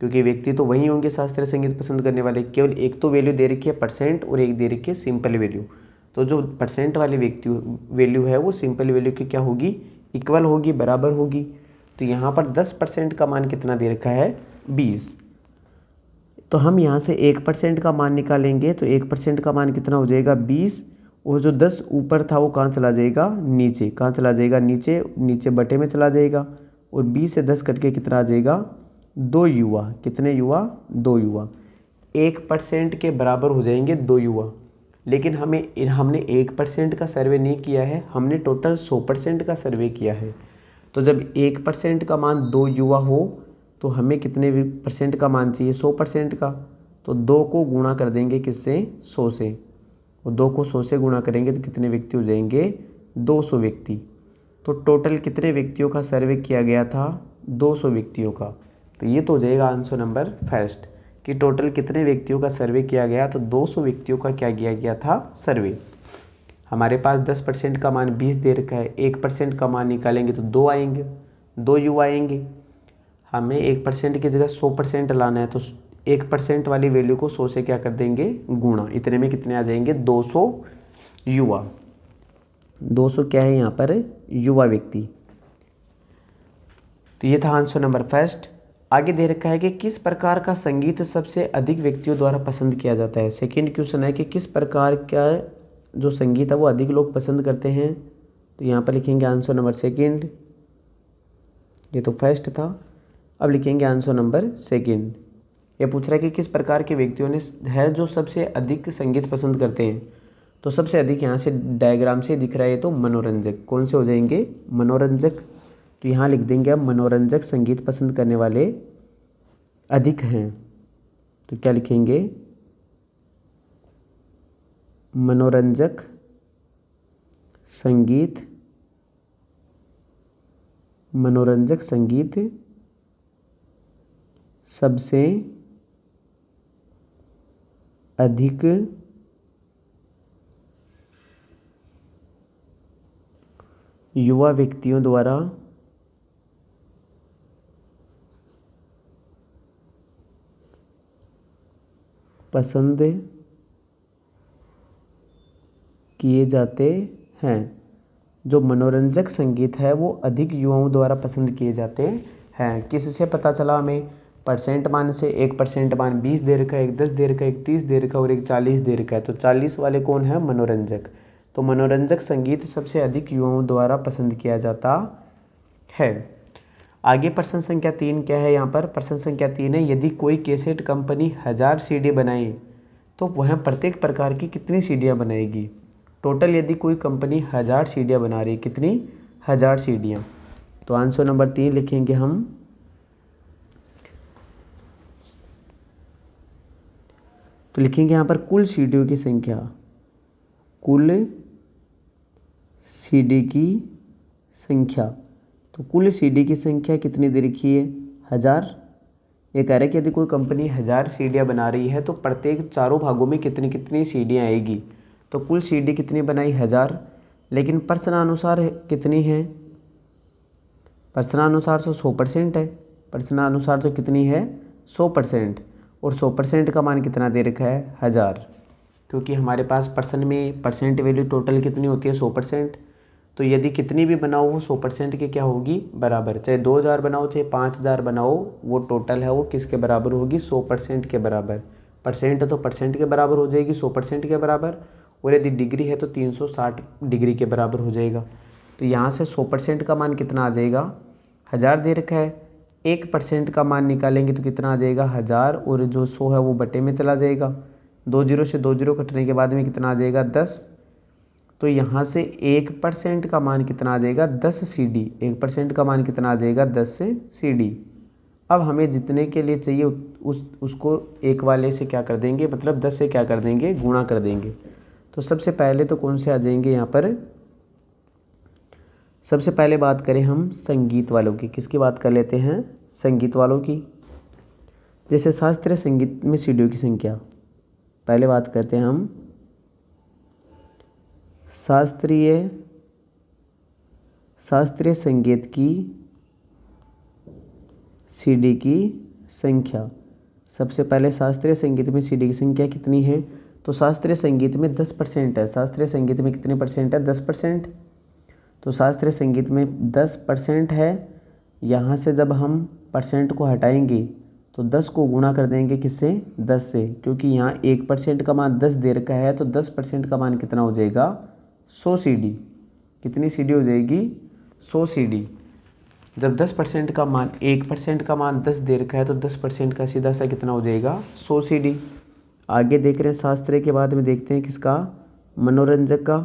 क्योंकि व्यक्ति तो वही होंगे शास्त्रीय संगीत पसंद करने वाले। केवल एक तो वैल्यू दे रखी है परसेंट और एक दे रखी है सिंपल वैल्यू। तो जो परसेंट वाली वैल्यू है वो सिंपल वैल्यू की क्या होगी, इक्वल होगी, बराबर होगी। तो यहाँ पर 10% का मान कितना दे रखा है, 20। तो हम यहाँ से 1% का मान निकालेंगे तो 1% का मान कितना हो जाएगा, 20, वो जो 10 ऊपर था वो कहाँ चला जाएगा, नीचे। कहाँ चला जाएगा, नीचे। नीचे बटे में चला जाएगा। और 20 से 10 कट के कितना आ जाएगा, 2 युवा। कितने युवा, 2 युवा। 1% के बराबर हो जाएंगे 2 युवा। लेकिन हमने 1% का सर्वे नहीं किया है, हमने टोटल 100% का सर्वे किया है। तो जब 1% का मान 2 युवा हो तो हमें कितने % का मान चाहिए, 100% का। तो 2 को गुणा कर देंगे किससे, 100 से। और 2 को 100 से गुणा करेंगे तो कितने व्यक्ति हो जाएंगे, 200 व्यक्ति। तो टोटल कितने व्यक्तियों का सर्वे किया गया था, 200 व्यक्तियों का। तो ये तो हो जाएगा आंसर नंबर फर्स्ट कि टोटल कितने व्यक्तियों का सर्वे किया गया, तो 200 व्यक्तियों का क्या किया गया था, सर्वे। हमारे पास 10% का मान 20 दे रखा है, 1% का मान निकालेंगे तो 2 आएंगे, 2 युवा आएंगे। हमें 1% की जगह 100% लाना है, तो 1% वाली वैल्यू को 100 से क्या कर देंगे, गुणा। इतने में कितने आ जाएंगे, 200 युवा। 200 क्या है यहाँ पर, युवा व्यक्ति। तो ये था आंसर नंबर फर्स्ट। आगे दे रखा है कि किस प्रकार का संगीत सबसे अधिक व्यक्तियों द्वारा पसंद किया जाता है। सेकंड क्वेश्चन है कि किस प्रकार का जो संगीत है वो अधिक लोग पसंद करते हैं। तो यहाँ पर लिखेंगे आंसर नंबर सेकंड। ये तो फर्स्ट था, अब लिखेंगे आंसर नंबर सेकंड। ये पूछ रहा है कि किस प्रकार के व्यक्तियों ने है जो सबसे अधिक संगीत पसंद करते हैं। तो सबसे अधिक यहाँ से डायग्राम से दिख रहा है, तो मनोरंजक। कौन से हो जाएंगे, मनोरंजक। तो यहाँ लिख देंगे अब मनोरंजक संगीत पसंद करने वाले अधिक हैं। तो क्या लिखेंगे, मनोरंजक संगीत, मनोरंजक संगीत सबसे अधिक युवा व्यक्तियों द्वारा पसंद किए जाते हैं। जो मनोरंजक संगीत है वो अधिक युवाओं द्वारा पसंद किए जाते हैं। किससे पता चला हमें, परसेंट मान से। 1% मान 20 दे रखा है, एक 10 दे रखा है, एक 30 दे रखा है और एक 40 दे रखा है। तो 40 वाले कौन है, मनोरंजक। तो मनोरंजक संगीत सबसे अधिक युवाओं द्वारा पसंद किया जाता है। आगे प्रश्न संख्या 3 क्या है, यहाँ पर प्रश्न संख्या 3 है, यदि कोई कैसेट कंपनी 1000 सीडी बनाए तो वह प्रत्येक प्रकार की कितनी सीडियाँ बनाएगी। टोटल यदि कोई कंपनी 1000 सीडियाँ बना रही है, कितनी, 1000 सीडियाँ। तो आंसर नंबर 3 लिखेंगे हम। तो लिखेंगे यहाँ पर कुल सीडियों की संख्या, कुल सीडी की संख्या। तो कुल सीडी की संख्या कितनी दे रखी है, 1000। ये कह रहा है कि यदि कोई कंपनी 1000 सीडियाँ बना रही है तो प्रत्येक चारों भागों में कितनी कितनी सीडियाँ आएगी। तो कुल सीडी कितनी बनाई, 1000। लेकिन प्रश्नानुसार कितनी है, प्रश्नानुसार तो 100% है। प्रश्नानुसार तो कितनी है, 100%। और 100% का मान कितना दे रखा है, 1000। क्योंकि हमारे पास प्रश्न में परसेंट वैल्यू टोटल कितनी होती है, 100%। तो यदि कितनी भी बनाओ वो 100% के क्या होगी, बराबर। चाहे 2000 बनाओ चाहे 5000 बनाओ, वो टोटल है वो किसके बराबर होगी, 100% के बराबर। परसेंट तो परसेंट के बराबर हो जाएगी, 100% के बराबर। और यदि डिग्री है तो 360 डिग्री के बराबर हो जाएगा। तो यहाँ से 100% का मान कितना आ जाएगा, 1000 दे रखा है। 1% का मान निकालेंगे तो कितना आ जाएगा, 1000। और जो 100 है वो बटे में चला जाएगा। 2 0 से 2 0 कटने के बाद में कितना आ जाएगा, 10। तो यहाँ से 1% का मान कितना आ जाएगा, 10 सीडी। 1% का मान कितना आ जाएगा, 10 सीडी। अब हमें जितने के लिए चाहिए उसको एक वाले से क्या कर देंगे, मतलब 10 से क्या कर देंगे, गुणा कर देंगे। तो सबसे पहले तो कौन से आ जाएंगे यहाँ पर, सबसे पहले बात करें हम संगीत वालों की। किसकी बात कर लेते हैं, संगीत वालों की। जैसे शास्त्रीय संगीत में सीडियों की संख्या, पहले बात करते हैं हम शास्त्रीय संगीत की सीडी की संख्या। सबसे पहले शास्त्रीय संगीत में सीडी की संख्या कितनी है। तो शास्त्रीय संगीत में 10% है। शास्त्रीय संगीत में कितने परसेंट है, 10%। तो शास्त्रीय संगीत में 10% है। यहाँ से जब हम परसेंट को हटाएंगे तो 10 को गुणा कर देंगे किससे, 10 से, क्योंकि यहाँ 1% का मान 10 दे रखा है, तो 10% का मान कितना हो जाएगा, 100 CD। कितनी CD हो जाएगी, 100 CD। जब 10% का मान 1% का मान 10 दे रखा है, तो 10% का सीधा सा कितना हो जाएगा, 100 CD। आगे देख रहे हैं शास्त्रीय के बाद में देखते हैं किसका, मनोरंजक का।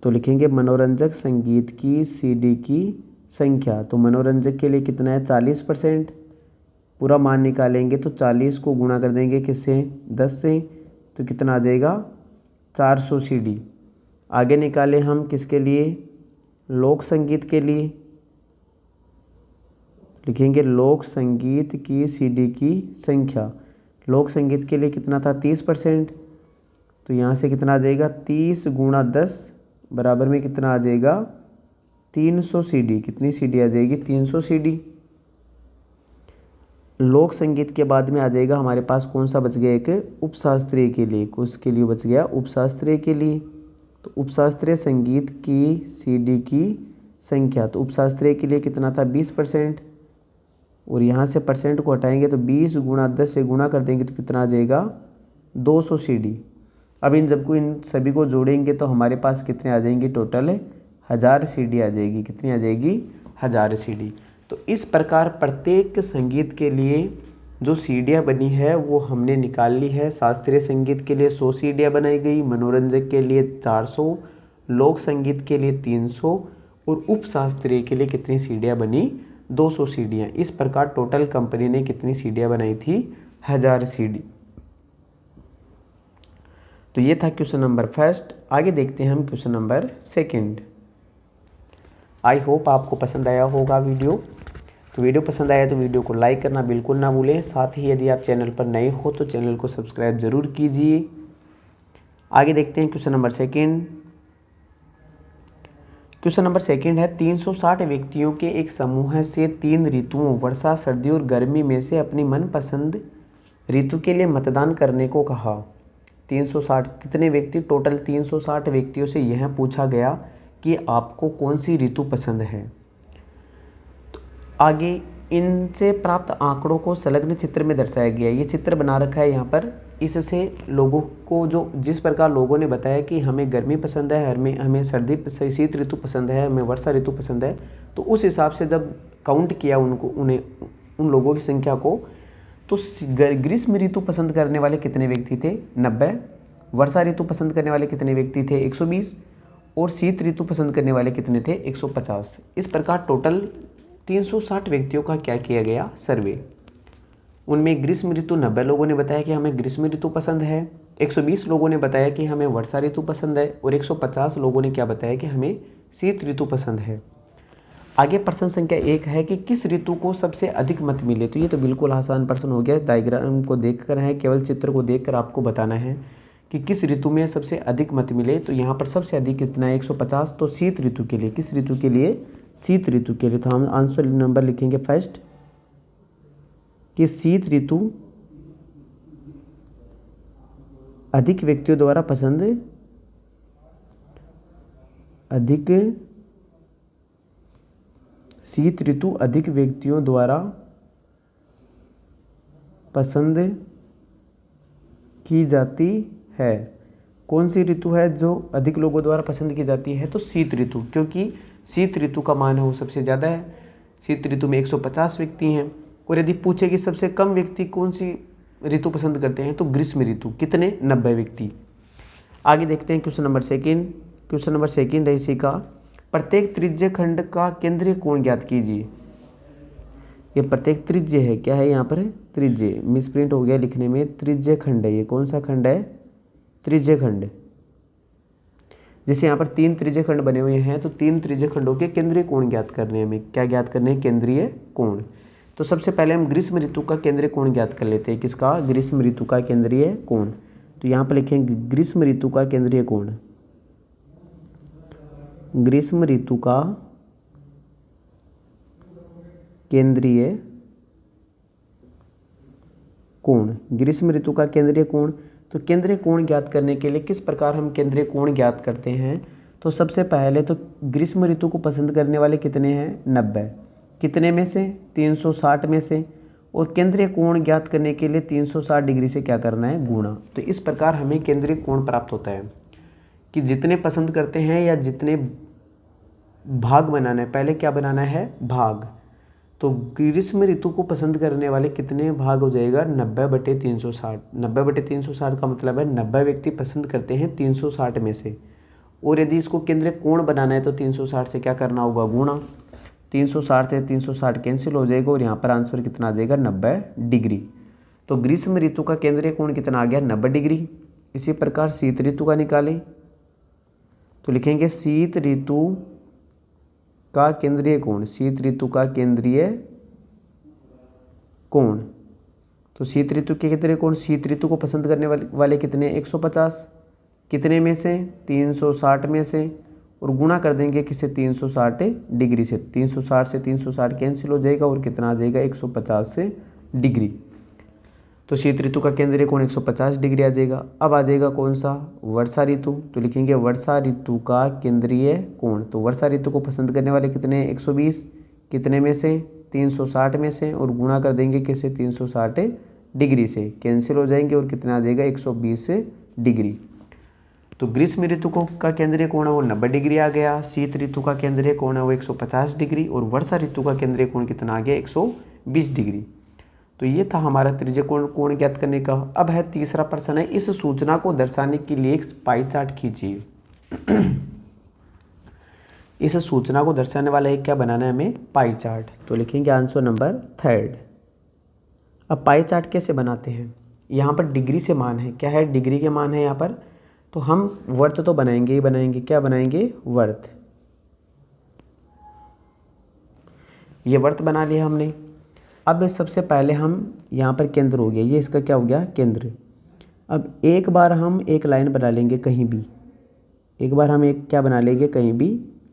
तो लिखेंगे मनोरंजक संगीत की CD की संख्या। तो मनोरंजक के लिए कितना है, 40%। पूरा मान निकालेंगे तो 40 को गुणा कर देंगे किससे, 10 से, तो कितना आ जाएगा, 400 CD। आगे निकाले हम किसके लिए, लोक संगीत के लिए। लिखेंगे लोक संगीत की CD की संख्या। लोक संगीत के लिए कितना था, 30%। तो यहाँ से कितना आ जाएगा, 30 गुणा 10 बराबर में कितना आ जाएगा, 300 CD। कितनी CD आ जाएगी, 300 CD। लोक संगीत के बाद में आ जाएगा हमारे पास कौन सा बच गया, एक उपशास्त्रीय के लिए। उसके लिए बच गया उपशास्त्रीय के लिए। तो उपशास्त्रीय संगीत की CD की संख्या, तो उपशास्त्रीय के लिए कितना था, 20%। और यहाँ से परसेंट को हटाएंगे तो 20 गुणा 10 से गुणा कर देंगे तो कितना आ जाएगा, 200 CD। अब इन सभी को जोड़ेंगे तो हमारे पास कितने आ जाएंगे, टोटल 1000 CD आ जाएगी। कितनी आ जाएगी, 1000 CD। तो इस प्रकार प्रत्येक संगीत के लिए जो सीढ़ियाँ बनी है वो हमने निकाल ली है। शास्त्रीय संगीत के लिए 100 सीढ़ियाँ बनाई गई, मनोरंजक के लिए 400, लोक संगीत के लिए 300 और उपशास्त्रीय के लिए कितनी सीढ़ियाँ बनी, 200 सीढ़ियाँ। इस प्रकार टोटल कंपनी ने कितनी सीढ़ियाँ बनाई थी, 1000 सीढ़ी। तो ये था क्वेश्चन नंबर फर्स्ट। आगे देखते हैं हम question number second. I hope आपको पसंद आया होगा वीडियो। तो वीडियो पसंद आया तो वीडियो को लाइक करना बिल्कुल ना भूलें। साथ ही यदि आप चैनल पर नए हो तो चैनल को सब्सक्राइब ज़रूर कीजिए। आगे देखते हैं question number second. Question number second है, 360 व्यक्तियों के एक समूह से 3 ऋतुओं वर्षा, सर्दी और गर्मी में से अपनी मनपसंद ऋतु के लिए मतदान करने को कहा। 360 कितने व्यक्ति, टोटल 360 व्यक्तियों से यह पूछा गया कि आपको कौन सी ऋतु पसंद है। तो आगे इनसे प्राप्त आंकड़ों को संलग्न चित्र में दर्शाया गया। ये चित्र बना रखा है यहाँ पर। इससे लोगों को जो जिस प्रकार लोगों ने बताया कि हमें गर्मी पसंद है, हमें सर्दी शीत ऋतु पसंद है, हमें वर्षा ऋतु पसंद है, तो उस हिसाब से जब काउंट किया उन लोगों की संख्या को, तो ग्रीष्म ऋतु पसंद करने वाले कितने व्यक्ति थे, 90। वर्षा ऋतु पसंद करने वाले कितने व्यक्ति थे, 120। और शीत ऋतु पसंद करने वाले कितने थे, 150। इस प्रकार टोटल 360 व्यक्तियों का क्या किया गया, सर्वे। उनमें ग्रीष्म ऋतु 90 लोगों ने बताया कि हमें ग्रीष्म ऋतु पसंद है, 120 लोगों ने बताया कि हमें वर्षा ऋतु पसंद है और 150 लोगों ने क्या बताया कि हमें शीत ऋतु पसंद है। आगे प्रश्न संख्या 1 है कि किस ऋतु को सबसे अधिक मत मिले। तो ये तो बिल्कुल आसान प्रश्न हो गया। डायग्राम को देखकर है, केवल चित्र को देखकर आपको बताना है कि किस ऋतु में सबसे अधिक मत मिले। तो यहाँ पर सबसे अधिक कितना है, 150। तो शीत ऋतु के लिए, किस ऋतु के लिए, शीत ऋतु के लिए। तो हम आंसर नंबर लिखेंगे फर्स्ट कि शीत ऋतु अधिक व्यक्तियों द्वारा पसंद, शीत ऋतु अधिक व्यक्तियों द्वारा पसंद की जाती है। कौन सी ऋतु है जो अधिक लोगों द्वारा पसंद की जाती है, तो शीत ऋतु, क्योंकि शीत ऋतु का मान है वो सबसे ज़्यादा है। शीत ऋतु में 150 व्यक्ति हैं। और यदि पूछे कि सबसे कम व्यक्ति कौन सी ऋतु पसंद करते हैं, तो ग्रीष्म ऋतु, कितने, 90 व्यक्ति। आगे देखते हैं question number second. Question number second है इसी का, प्रत्येक त्रिज्य खंड का केंद्रीय कोण ज्ञात कीजिए। ये प्रत्येक त्रिज्य है, क्या है यहाँ पर, त्रिज्य, मिसप्रिंट हो गया लिखने में, त्रिज्य खंड है। ये कौन सा खंड है, त्रिज्य खंड। जैसे यहाँ पर 3 त्रिज्य खंड बने हुए हैं, तो 3 त्रिज्य खंडों के केंद्रीय कोण ज्ञात करने में, क्या ज्ञात करने हैं, केंद्रीय कोण। तो सबसे पहले हम ग्रीष्म ऋतु का केंद्रीय कोण ज्ञात कर लेते हैं। किसका, ग्रीष्म ऋतु का केंद्रीय कोण। तो यहाँ पर लिखेंगे ग्रीष्म ऋतु का केंद्रीय कोण। ग्रीष्म ऋतु का केंद्रीय कोण, ग्रीष्म ऋतु का केंद्रीय कोण। तो केंद्रीय कोण ज्ञात करने के लिए किस प्रकार हम केंद्रीय कोण ज्ञात करते हैं। तो सबसे पहले तो ग्रीष्म ऋतु को पसंद करने वाले कितने हैं, 90। कितने में से, 360 में से, और केंद्रीय कोण ज्ञात करने के लिए 360 डिग्री से क्या करना है, गुणा। तो इस प्रकार हमें केंद्रीय कोण प्राप्त होता है कि जितने पसंद करते हैं या जितने भाग बनाना है, पहले क्या बनाना है, भाग। तो ग्रीष्म ऋतु को पसंद करने वाले कितने भाग हो जाएगा, 90/360। 90/360 का मतलब है 90 व्यक्ति पसंद करते हैं 360 में से, और यदि इसको केंद्रीय कोण बनाना है तो 360 से क्या करना होगा, गुणा। 360 से 360 कैंसिल हो जाएगा और यहाँ पर आंसर कितना आ जाएगा, 90 डिग्री। तो ग्रीष्म ऋतु का केंद्रीय कोण कितना आ गया, 90 डिग्री। इसी प्रकार शीत ऋतु का निकालें तो लिखेंगे शीत ऋतु का केंद्रीय कोण, शीत ऋतु का केंद्रीय कोण। तो शीत ऋतु के केंद्रीय कोण, शीत ऋतु को पसंद करने वाले कितने, 150। कितने में से, 360 में से, और गुणा कर देंगे किसे, 360 डिग्री से। 360 से 360 कैंसिल हो जाएगा और कितना आ जाएगा, 150 से डिग्री। तो शीत ऋतु का केंद्रीय कोण 150 डिग्री आ जाएगा। अब आ जाएगा कौन सा, वर्षा ऋतु। तो लिखेंगे वर्षा ऋतु का केंद्रीय कोण। तो वर्षा ऋतु को पसंद करने वाले कितने, 120। कितने में से, 360 में से, और गुणा कर देंगे किसे, 360 डिग्री से, कैंसिल हो जाएंगे और कितना आ जाएगा, 120 डिग्री। तो ग्रीष्म ऋतु को का केंद्रीय कोण है वो 90 डिग्री आ गया, शीत ऋतु का केंद्रीय कोण है वो 150 डिग्री, और वर्षा ऋतु का केंद्रीय कोण कितना आ गया, 120 डिग्री। तो ये था हमारा त्रिज्य कोण ज्ञात करने का। अब है तीसरा प्रश्न है, इस सूचना को दर्शाने के लिए एक पाई चार्ट खींचिए। इस सूचना को दर्शाने वाला एक क्या बनाना है हमें, पाई चार्ट। तो लिखेंगे आंसर नंबर 3। अब पाई चार्ट कैसे बनाते हैं, यहाँ पर डिग्री से मान है, क्या है, डिग्री के मान है यहाँ पर। तो हम वर्त तो बनाएंगे ही बनाएंगे, क्या बनाएंगे, वर्त। ये वर्त बना लिया हमने। अब सबसे पहले हम यहाँ पर केंद्र हो गया, ये इसका क्या हो गया, केंद्र। अब एक बार हम एक लाइन बना लेंगे कहीं भी, एक बार हम एक क्या बना लेंगे, कहीं भी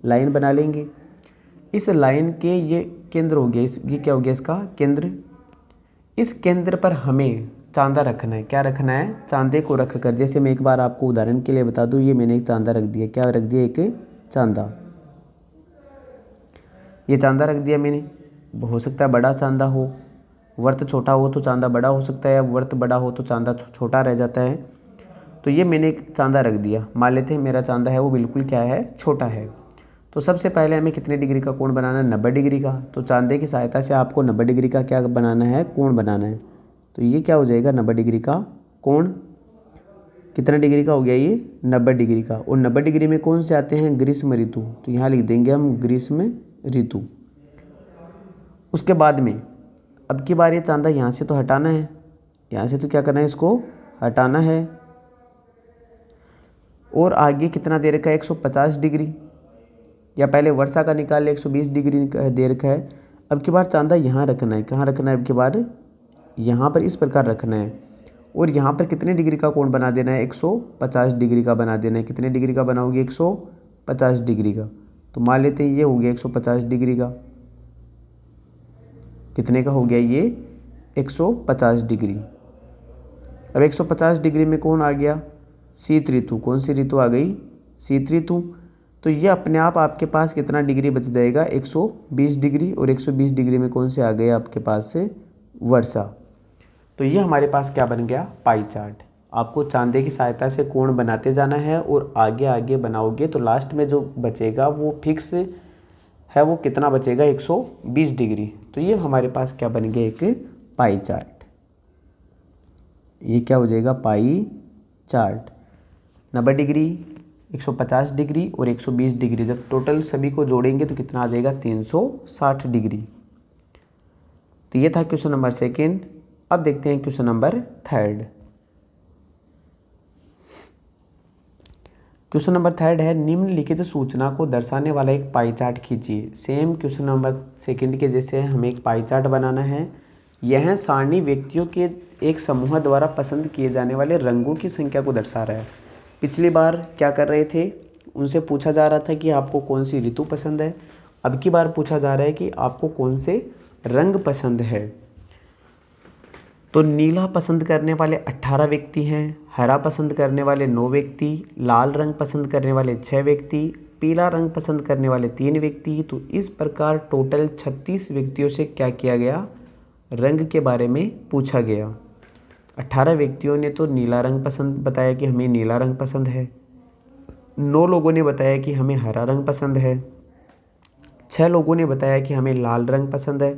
लाइन बना लेंगे। इस लाइन के ये केंद्र हो गया, ये क्या हो गया, इसका केंद्र। इस केंद्र पर हमें चांदा रखना है, क्या रखना है, चांदे को रख कर। जैसे मैं एक बार आपको उदाहरण के लिए बता दूँ, ये मैंने एक चांदा रख दिया, क्या रख दिया, एक चांदा। ये चांदा रख दिया मैंने, हो सकता है बड़ा चांदा हो, वर्त छोटा हो तो चांदा बड़ा हो सकता है, या वर्त बड़ा हो तो चांदा छोटा रह जाता है। तो ये मैंने एक चांदा रख दिया, मान लेते हैं मेरा चांदा है वो बिल्कुल क्या है, छोटा है। तो सबसे पहले हमें कितने डिग्री का कोण बनाना है, 90 डिग्री का। तो चांदे की सहायता से आपको 90 डिग्री का क्या बनाना है, कोण बनाना है। तो ये क्या हो जाएगा, 90 डिग्री का कोण। कितना डिग्री का हो गया ये, 90 डिग्री का। और 90 डिग्री में कौन से आते हैं, ग्रीष्म ऋतु। तो यहाँ लिख देंगे हम ग्रीष्म ऋतु। उसके बाद में अब की बार ये चांदा यहाँ से तो हटाना है, यहाँ से तो क्या करना है, इसको हटाना है। और आगे कितना दे रखा है, 150 डिग्री, या पहले वर्षा का निकाल ले, 120 डिग्री दे रखा है। अब की बार चांदा यहाँ रखना है, कहाँ रखना है, अब की बार यहाँ पर इस प्रकार रखना है। और यहाँ पर कितने डिग्री का कोण बना देना है, 150 डिग्री का बना देना है। कितने डिग्री का बनाओगे, 150 डिग्री का। तो मान लेते हैं ये हो गया 150 डिग्री का। कितने का हो गया ये, 150 डिग्री। अब 150 डिग्री में कौन आ गया, शीत ऋतु। कौन सी ऋतु आ गई, शीत ऋतु। तो ये अपने आप आपके पास कितना डिग्री बच जाएगा, 120 डिग्री। और 120 डिग्री में कौन से आ गए आपके पास से, वर्षा। तो ये हमारे पास क्या बन गया, पाई चार्ट। आपको चांदे की सहायता से कोण बनाते जाना है, और आगे आगे बनाओगे तो लास्ट में जो बचेगा वो फिक्स है, वो कितना बचेगा, 120 डिग्री। तो ये हमारे पास क्या बन गया, एक पाई चार्ट। ये क्या हो जाएगा, पाई चार्ट। 90 डिग्री, 150 डिग्री और 120 डिग्री, जब टोटल सभी को जोड़ेंगे तो कितना आ जाएगा, 360 डिग्री। तो ये था क्वेश्चन नंबर 2। अब देखते हैं क्वेश्चन नंबर 3। क्वेश्चन नंबर 3 है, निम्नलिखित सूचना को दर्शाने वाला एक पाई चार्ट खींचिए। सेम क्वेश्चन नंबर 2 के जैसे हमें एक पाई चार्ट बनाना है। यह सारणी व्यक्तियों के एक समूह द्वारा पसंद किए जाने वाले रंगों की संख्या को दर्शा रहा है। पिछली बार क्या कर रहे थे, उनसे पूछा जा रहा था कि आपको कौन सी ऋतु पसंद है। अब की बार पूछा जा रहा है कि आपको कौन से रंग पसंद है। तो नीला पसंद करने वाले 18 व्यक्ति हैं, हरा पसंद करने वाले 9 व्यक्ति, लाल रंग पसंद करने वाले 6 व्यक्ति, पीला रंग पसंद करने वाले 3 व्यक्ति। तो इस प्रकार टोटल 36 व्यक्तियों से क्या किया गया, रंग के बारे में पूछा गया। 18 व्यक्तियों ने तो नीला रंग पसंद बताया कि हमें नीला रंग पसंद है। 9 लोगों ने बताया कि हमें हरा रंग पसंद है। 6 लोगों ने बताया कि हमें लाल रंग पसंद है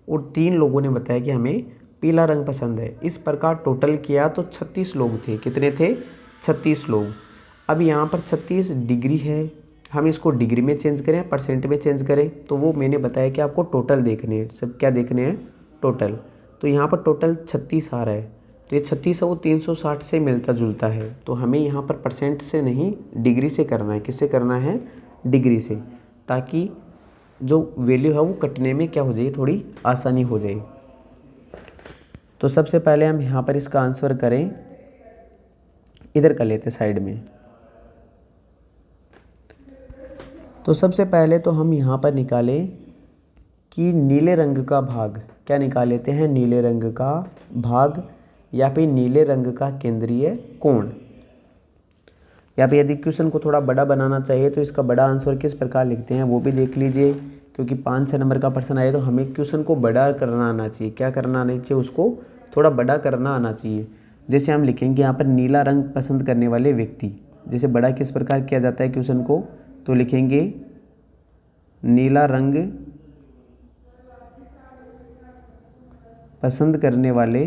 और 3 लोगों ने बताया कि हमें पीला रंग पसंद है। इस प्रकार टोटल किया तो 36 लोग थे। कितने थे? 36 लोग। अब यहाँ पर 36 डिग्री है, हम इसको डिग्री में चेंज करें, परसेंट में चेंज करें, तो वो मैंने बताया कि आपको टोटल देखने हैं। सब क्या देखने हैं? टोटल। तो यहाँ पर टोटल 36 आ रहा है, तो ये 36 है वो 360 से मिलता जुलता है। तो हमें यहाँ पर परसेंट से नहीं डिग्री से करना है। किससे करना है? डिग्री से, ताकि जो वैल्यू है वो कटने में क्या हो जाए, थोड़ी आसानी हो जाए। तो सबसे पहले हम यहाँ पर इसका आंसर करें, इधर कर लेते साइड में। तो सबसे पहले तो हम यहाँ पर निकालें कि नीले रंग का भाग, क्या निकाल लेते हैं? नीले रंग का भाग या फिर नीले रंग का केंद्रीय कोण। या फिर यदि क्वेश्चन को थोड़ा बड़ा बनाना चाहिए तो इसका बड़ा आंसर किस प्रकार लिखते हैं वो भी देख लीजिए, क्योंकि 5-6 नंबर का प्रश्न आए तो हमें क्वेश्चन को बड़ा करना आना चाहिए। क्या करना आना चाहिए? उसको थोड़ा बड़ा करना आना चाहिए। जैसे हम लिखेंगे यहाँ पर नीला रंग पसंद करने वाले व्यक्ति, जैसे बड़ा किस प्रकार किया जाता है क्वेश्चन को, तो लिखेंगे नीला रंग पसंद करने वाले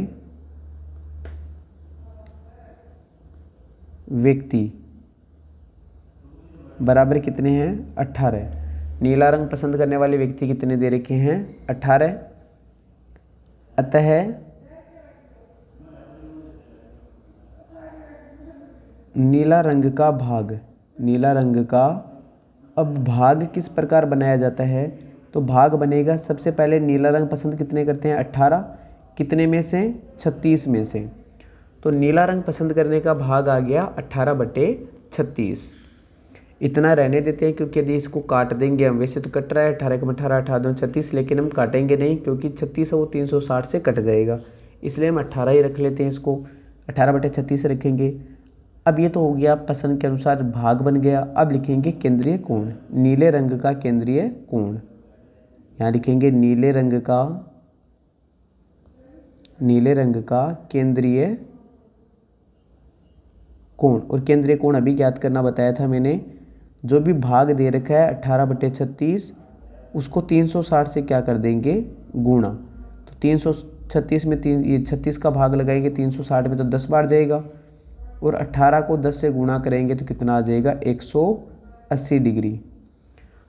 व्यक्ति बराबर कितने हैं? 18। नीला रंग पसंद करने वाले व्यक्ति कितने दे रखे हैं? 18। अतः नीला रंग का भाग, नीला रंग का, अब भाग किस प्रकार बनाया जाता है? तो भाग बनेगा, सबसे पहले नीला रंग पसंद कितने करते हैं? 18। कितने में से? 36 में से। तो नीला रंग पसंद करने का भाग आ गया 18/36। इतना रहने देते हैं, क्योंकि यदि इसको काट देंगे हम, वैसे तो कट रहा है 18 का 18, 18 36, लेकिन हम काटेंगे नहीं क्योंकि 36 है वो 360 से कट जाएगा, इसलिए हम 18 ही रख लेते हैं। इसको 18/36 रखेंगे। अब ये तो हो गया पसंद के अनुसार भाग बन गया। अब लिखेंगे केंद्रीय कोण, नीले रंग का केंद्रीय कोण। यहाँ लिखेंगे नीले रंग का केंद्रीय कोण। और केंद्रीय कोण अभी ज्ञात करना बताया था मैंने। जो भी भाग दे रखा है 18/36, उसको 360 से क्या कर देंगे? गुणा। तो 336 में ये 36 का भाग लगाएंगे 360 में, तो 10 बार जाएगा, और 18 को 10 से गुणा करेंगे तो कितना आ जाएगा? 180 डिग्री।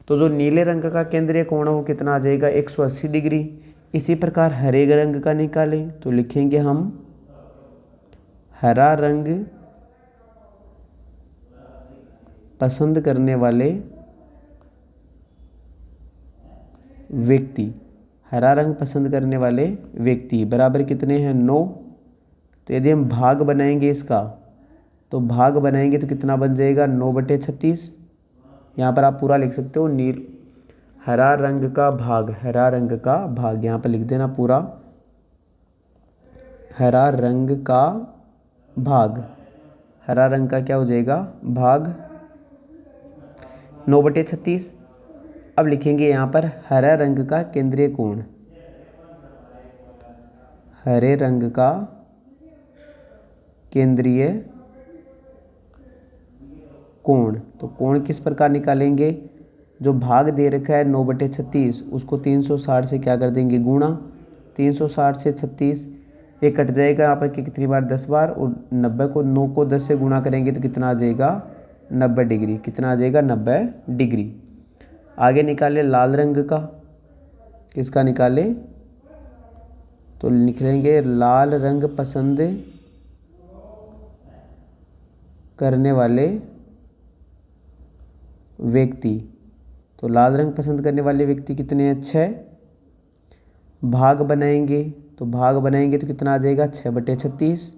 तो जो नीले रंग का केंद्रीय कोण है वो कितना आ जाएगा? 180 डिग्री। इसी प्रकार हरे रंग का निकालें तो लिखेंगे हम हरा रंग पसंद करने वाले व्यक्ति, हरा रंग पसंद करने वाले व्यक्ति बराबर कितने हैं? 9। तो यदि हम भाग बनाएंगे इसका, तो भाग बनाएंगे तो कितना बन जाएगा? 9/36। यहाँ पर आप पूरा लिख सकते हो, हरा रंग का भाग, हरा रंग का भाग यहाँ पर लिख देना पूरा, हरा रंग का भाग, हरा रंग का क्या हो जाएगा? भाग 9/36। अब लिखेंगे यहाँ पर हरा रंग का केंद्रीय कोण, हरे रंग का केंद्रीय कोण। तो कोण किस प्रकार निकालेंगे? जो भाग दे रखा है 9/36, उसको 360 से क्या कर देंगे? गुणा। 360 से 36, ये कट जाएगा यहाँ पर कितनी बार? 10 बार, और 90 को 9 को 10 से गुणा करेंगे तो कितना आ जाएगा? 90 डिग्री। कितना आ जाएगा? 90 डिग्री। आगे निकाले लाल रंग का, किसका निकाले? तो लिखेंगे लाल रंग पसंद करने वाले व्यक्ति। तो लाल रंग पसंद करने वाले व्यक्ति कितने हैं? 6। भाग बनाएंगे तो कितना आ जाएगा? 6/36।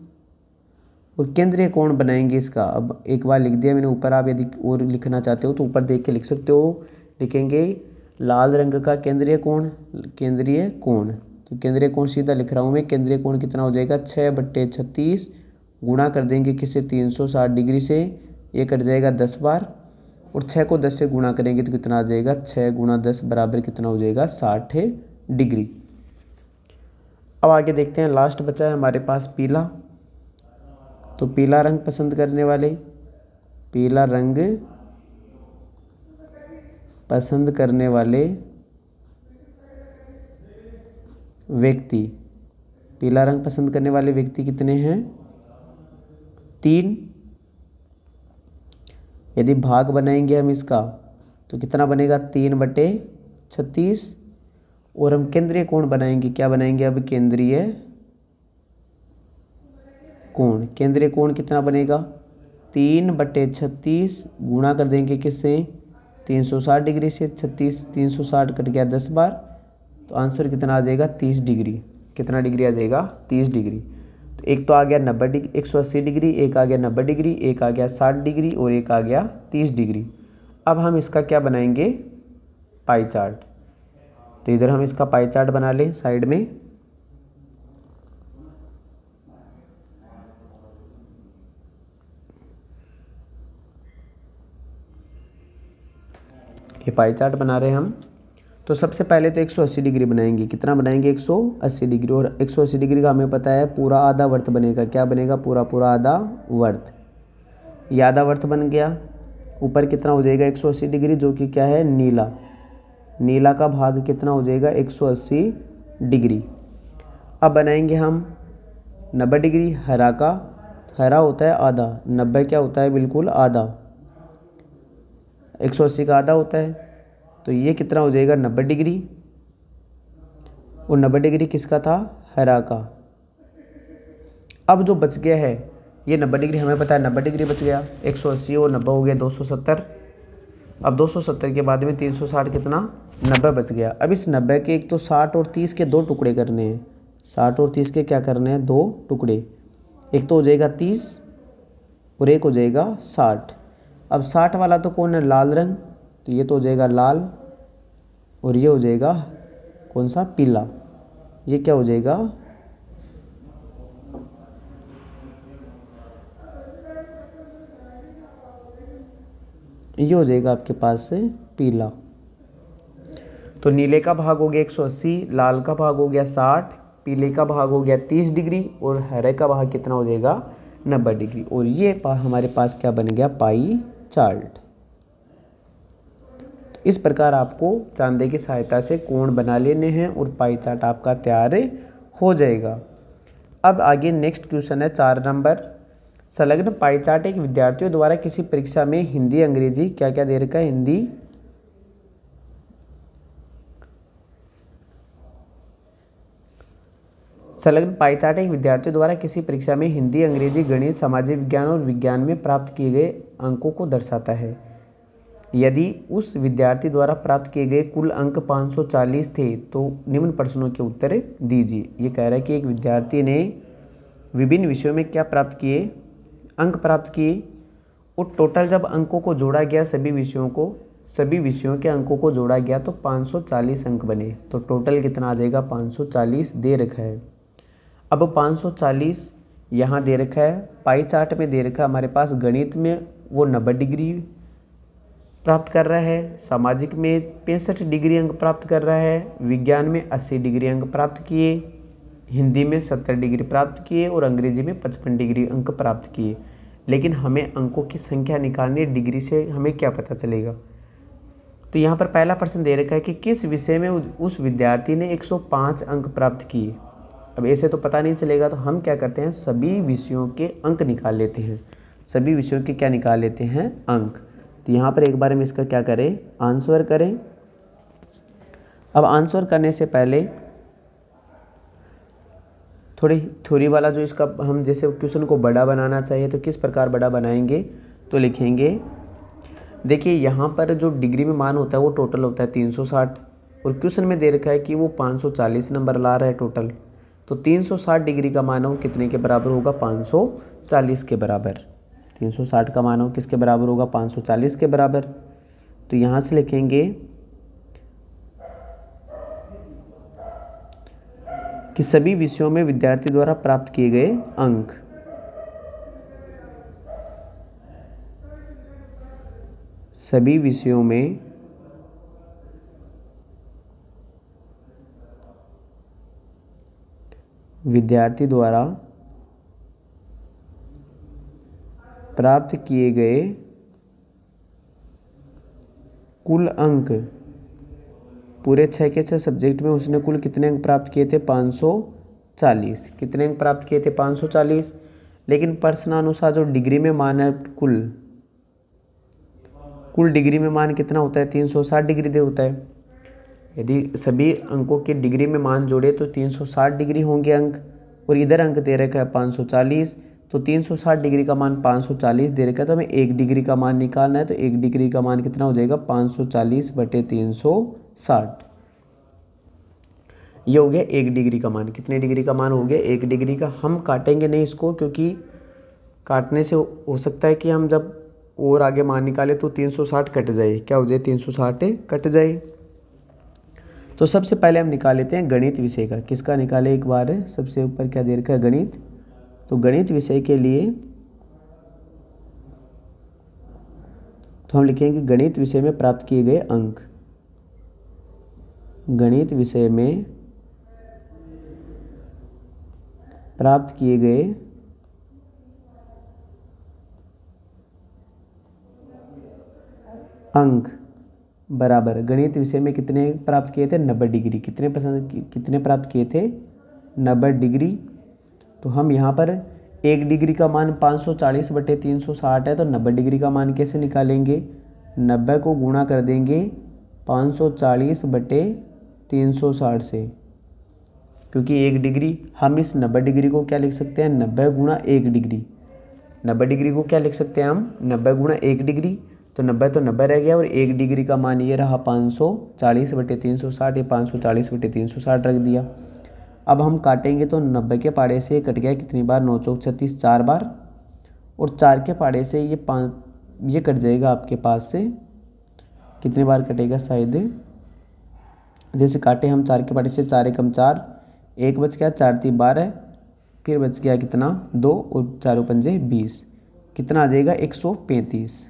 और केंद्रीय कोण बनाएंगे इसका, अब एक बार लिख दिया मैंने ऊपर, आप यदि और लिखना चाहते हो तो ऊपर देख के लिख सकते हो। लिखेंगे लाल रंग का केंद्रीय कोण, केंद्रीय कोण, तो केंद्रीय कोण सीधा लिख रहा हूँ मैं। केंद्रीय कोण कितना हो जाएगा? 6/36 गुणा कर देंगे किससे? 360 डिग्री से, ये कट जाएगा 10 बार, और 6 को 10 से गुणा करेंगे तो कितना आ जाएगा, 6 गुणा 10 बराबर कितना हो जाएगा, 60 डिग्री। अब आगे देखते हैं, लास्ट बचा है हमारे पास पीला। तो पीला रंग पसंद करने वाले, पीला रंग पसंद करने वाले व्यक्ति, पीला रंग पसंद करने वाले व्यक्ति कितने हैं, 3। यदि भाग बनाएंगे हम इसका तो कितना बनेगा, 3/36। और हम केंद्रीय कोण बनाएंगे, क्या बनाएंगे अब, केंद्रीय कोण। केंद्रीय कोण कितना बनेगा, 3/36 गुणा कर देंगे किससे, 360 डिग्री से। 36 360 कट गया 10 बार, तो आंसर कितना आ जाएगा, 30 डिग्री। कितना डिग्री आ जाएगा, 30 डिग्री। तो एक तो आ गया 90 डिग्री, 180 डिग्री, एक आ गया 90 डिग्री, एक आ गया 60 डिग्री और एक आ गया 30 डिग्री। अब हम इसका क्या बनाएंगे, पाई चार्ट। तो इधर हम इसका पाई चार्ट बना लें साइड में। ये पाई चार्ट बना रहे हैं हम। तो सबसे पहले तो 180 डिग्री बनाएंगे। कितना बनाएंगे, 180 डिग्री। और 180 डिग्री का हमें पता है पूरा आधा वर्त बनेगा। क्या बनेगा, पूरा पूरा आधा वर्त। ये आधा वर्त बन गया। ऊपर कितना हो जाएगा, 180 डिग्री, जो कि क्या है, नीला। नीला का भाग कितना हो जाएगा, 180 डिग्री। अब बनाएंगे हम 90 डिग्री हरा का। हरा होता है आधा, 90 क्या होता है, बिल्कुल आधा। 180 का आधा होता है, तो ये कितना हो जाएगा, 90 डिग्री। और 90 डिग्री किसका था, हरा का। अब जो बच गया है, ये 90 डिग्री हमें पता है, 90 डिग्री बच गया। 180 और 90 हो गया 270। अब 270 के बाद में 360 कितना, 90 बच गया। अब इस 90 के एक तो 60 और 30 के 2 टुकड़े करने हैं। 60 और 30 के क्या करने हैं, 2 टुकड़े। एक तो हो जाएगा 30 और एक हो जाएगा 60। अब 60 वाला तो कौन है, लाल रंग, तो ये तो हो जाएगा लाल। और ये हो जाएगा कौन सा, पीला। ये क्या हो जाएगा, ये हो जाएगा आपके पास से पीला। तो नीले का भाग हो गया 180, लाल का भाग हो गया 60, पीले का भाग हो गया 30 डिग्री और हरे का भाग कितना हो जाएगा, 90 डिग्री। और ये हमारे पास क्या बन गया, पाई चार्ट। इस प्रकार आपको चांदे की सहायता से कोण बना लेने हैं और पाई चार्ट आपका तैयार हो जाएगा। अब आगे नेक्स्ट क्वेश्चन है 4 नंबर। संलग्न पाई चार्ट एक विद्यार्थियों द्वारा किसी परीक्षा में हिंदी अंग्रेजी क्या क्या दे रखा है, हिंदी संलग्न पाई चार्ट एक विद्यार्थियों द्वारा किसी परीक्षा में हिंदी, अंग्रेजी, गणित, सामाजिक विज्ञान और विज्ञान में प्राप्त किए गए अंकों को दर्शाता है। यदि उस विद्यार्थी द्वारा प्राप्त किए गए कुल अंक 540 थे तो निम्न प्रश्नों के उत्तर दीजिए। ये कह रहा है कि एक विद्यार्थी ने विभिन्न विषयों में क्या प्राप्त किए, अंक प्राप्त किए। और टोटल जब अंकों को जोड़ा गया, सभी विषयों के अंकों को जोड़ा गया तो 540 अंक बने। तो टोटल कितना आ जाएगा, 540 दे रखा है। अब 540 यहाँ दे रखा है, पाई चार्ट में दे रखा है हमारे पास। गणित में वो 90 डिग्री प्राप्त कर रहा है, सामाजिक में 65 डिग्री अंक प्राप्त कर रहा है, विज्ञान में 80 डिग्री अंक प्राप्त किए, हिंदी में 70 डिग्री प्राप्त किए और अंग्रेजी में 55 डिग्री अंक प्राप्त किए। लेकिन हमें अंकों की संख्या निकालनी है, डिग्री से हमें क्या पता चलेगा। तो यहाँ पर पहला प्रश्न दे रखा है कि किस विषय में उस विद्यार्थी ने 105 अंक प्राप्त किए। अब ऐसे तो पता नहीं चलेगा, तो हम क्या करते हैं, सभी विषयों के अंक निकाल लेते हैं। सभी विषयों के क्या निकाल लेते हैं, अंक। तो यहाँ पर एक बार हम इसका क्या करें, आंसर करें। अब आंसर करने से पहले थोड़ी थ्योरी वाला जो इसका, हम जैसे क्वेश्चन को बड़ा बनाना चाहिए तो किस प्रकार बड़ा बनाएंगे, तो लिखेंगे, देखिए यहाँ पर जो डिग्री में मान होता है वो टोटल होता है 360 और क्वेश्चन में दे रखा है कि वो 540 नंबर ला रहा है टोटल। तो 360 डिग्री का मान कितने के बराबर होगा, 540 के बराबर। 360 का मान किसके बराबर होगा, 540 के बराबर। तो यहाँ से लिखेंगे कि सभी विषयों में विद्यार्थी द्वारा प्राप्त किए गए अंक, सभी विषयों में विद्यार्थी द्वारा प्राप्त किए गए कुल अंक, पूरे 6 के 6 सब्जेक्ट में उसने कुल कितने अंक प्राप्त किए थे? 540। कितने अंक प्राप्त किए थे? 540। लेकिन प्रश्नानुसार जो डिग्री में मान है, कुल डिग्री में मान कितना होता है? 360 डिग्री दे होता है। यदि सभी अंकों के डिग्री में मान जोड़े तो 360 डिग्री होंगे अंक, और इधर अंक दे रखा है 540, तो 360 डिग्री का मान 540 दे रखा है, तो हमें 1 डिग्री का मान निकालना है। तो 1 डिग्री का मान कितना हो जाएगा? 540/360। ये हो गया 1 डिग्री का मान। कितने डिग्री का मान हो गया? 1 डिग्री का। हम काटेंगे नहीं इसको, क्योंकि काटने से हो सकता है कि हम जब और आगे मान निकाले तो 360 कट जाए। क्या हो जाए? 360 कट जाए। तो सबसे पहले हम निकाल लेते हैं गणित विषय का। किसका निकाले एक बार? सबसे ऊपर क्या दे रखा है? गणित। तो गणित विषय के लिए तो हम लिखेंगे गणित विषय में प्राप्त किए गए अंक। गणित विषय में प्राप्त किए गए अंक बराबर गणित विषय में कितने प्राप्त किए थे? 90 डिग्री। कितने प्राप्त किए थे? 90 डिग्री। तो हम यहाँ पर 1 डिग्री का मान 540/360 है, तो 90 डिग्री का मान कैसे निकालेंगे? 90 को गुणा कर देंगे 540/360 से, क्योंकि 1 डिग्री, हम इस 90 डिग्री को क्या लिख सकते हैं? 90 गुणा 1 डिग्री। 90 डिग्री को क्या लिख सकते हैं हम? 90 गुणा 1 डिग्री। तो 90 तो 90 रह गया, और 1 डिग्री का मान ये रहा 540/360। ये 540/360 रख दिया। अब हम काटेंगे तो 90 के पाड़े से कट गया कितनी बार? 9 चौक 36, 4 बार। और 4 के पाड़े से ये कट जाएगा आपके पास से कितनी बार कटेगा? शायद जैसे काटे हम 4 के पाड़े से, 4 एकम 4, 1 बच गया, 4 3 12, फिर बच गया कितना? 2, और 4 पंजे 20। कितना आ जाएगा? 135।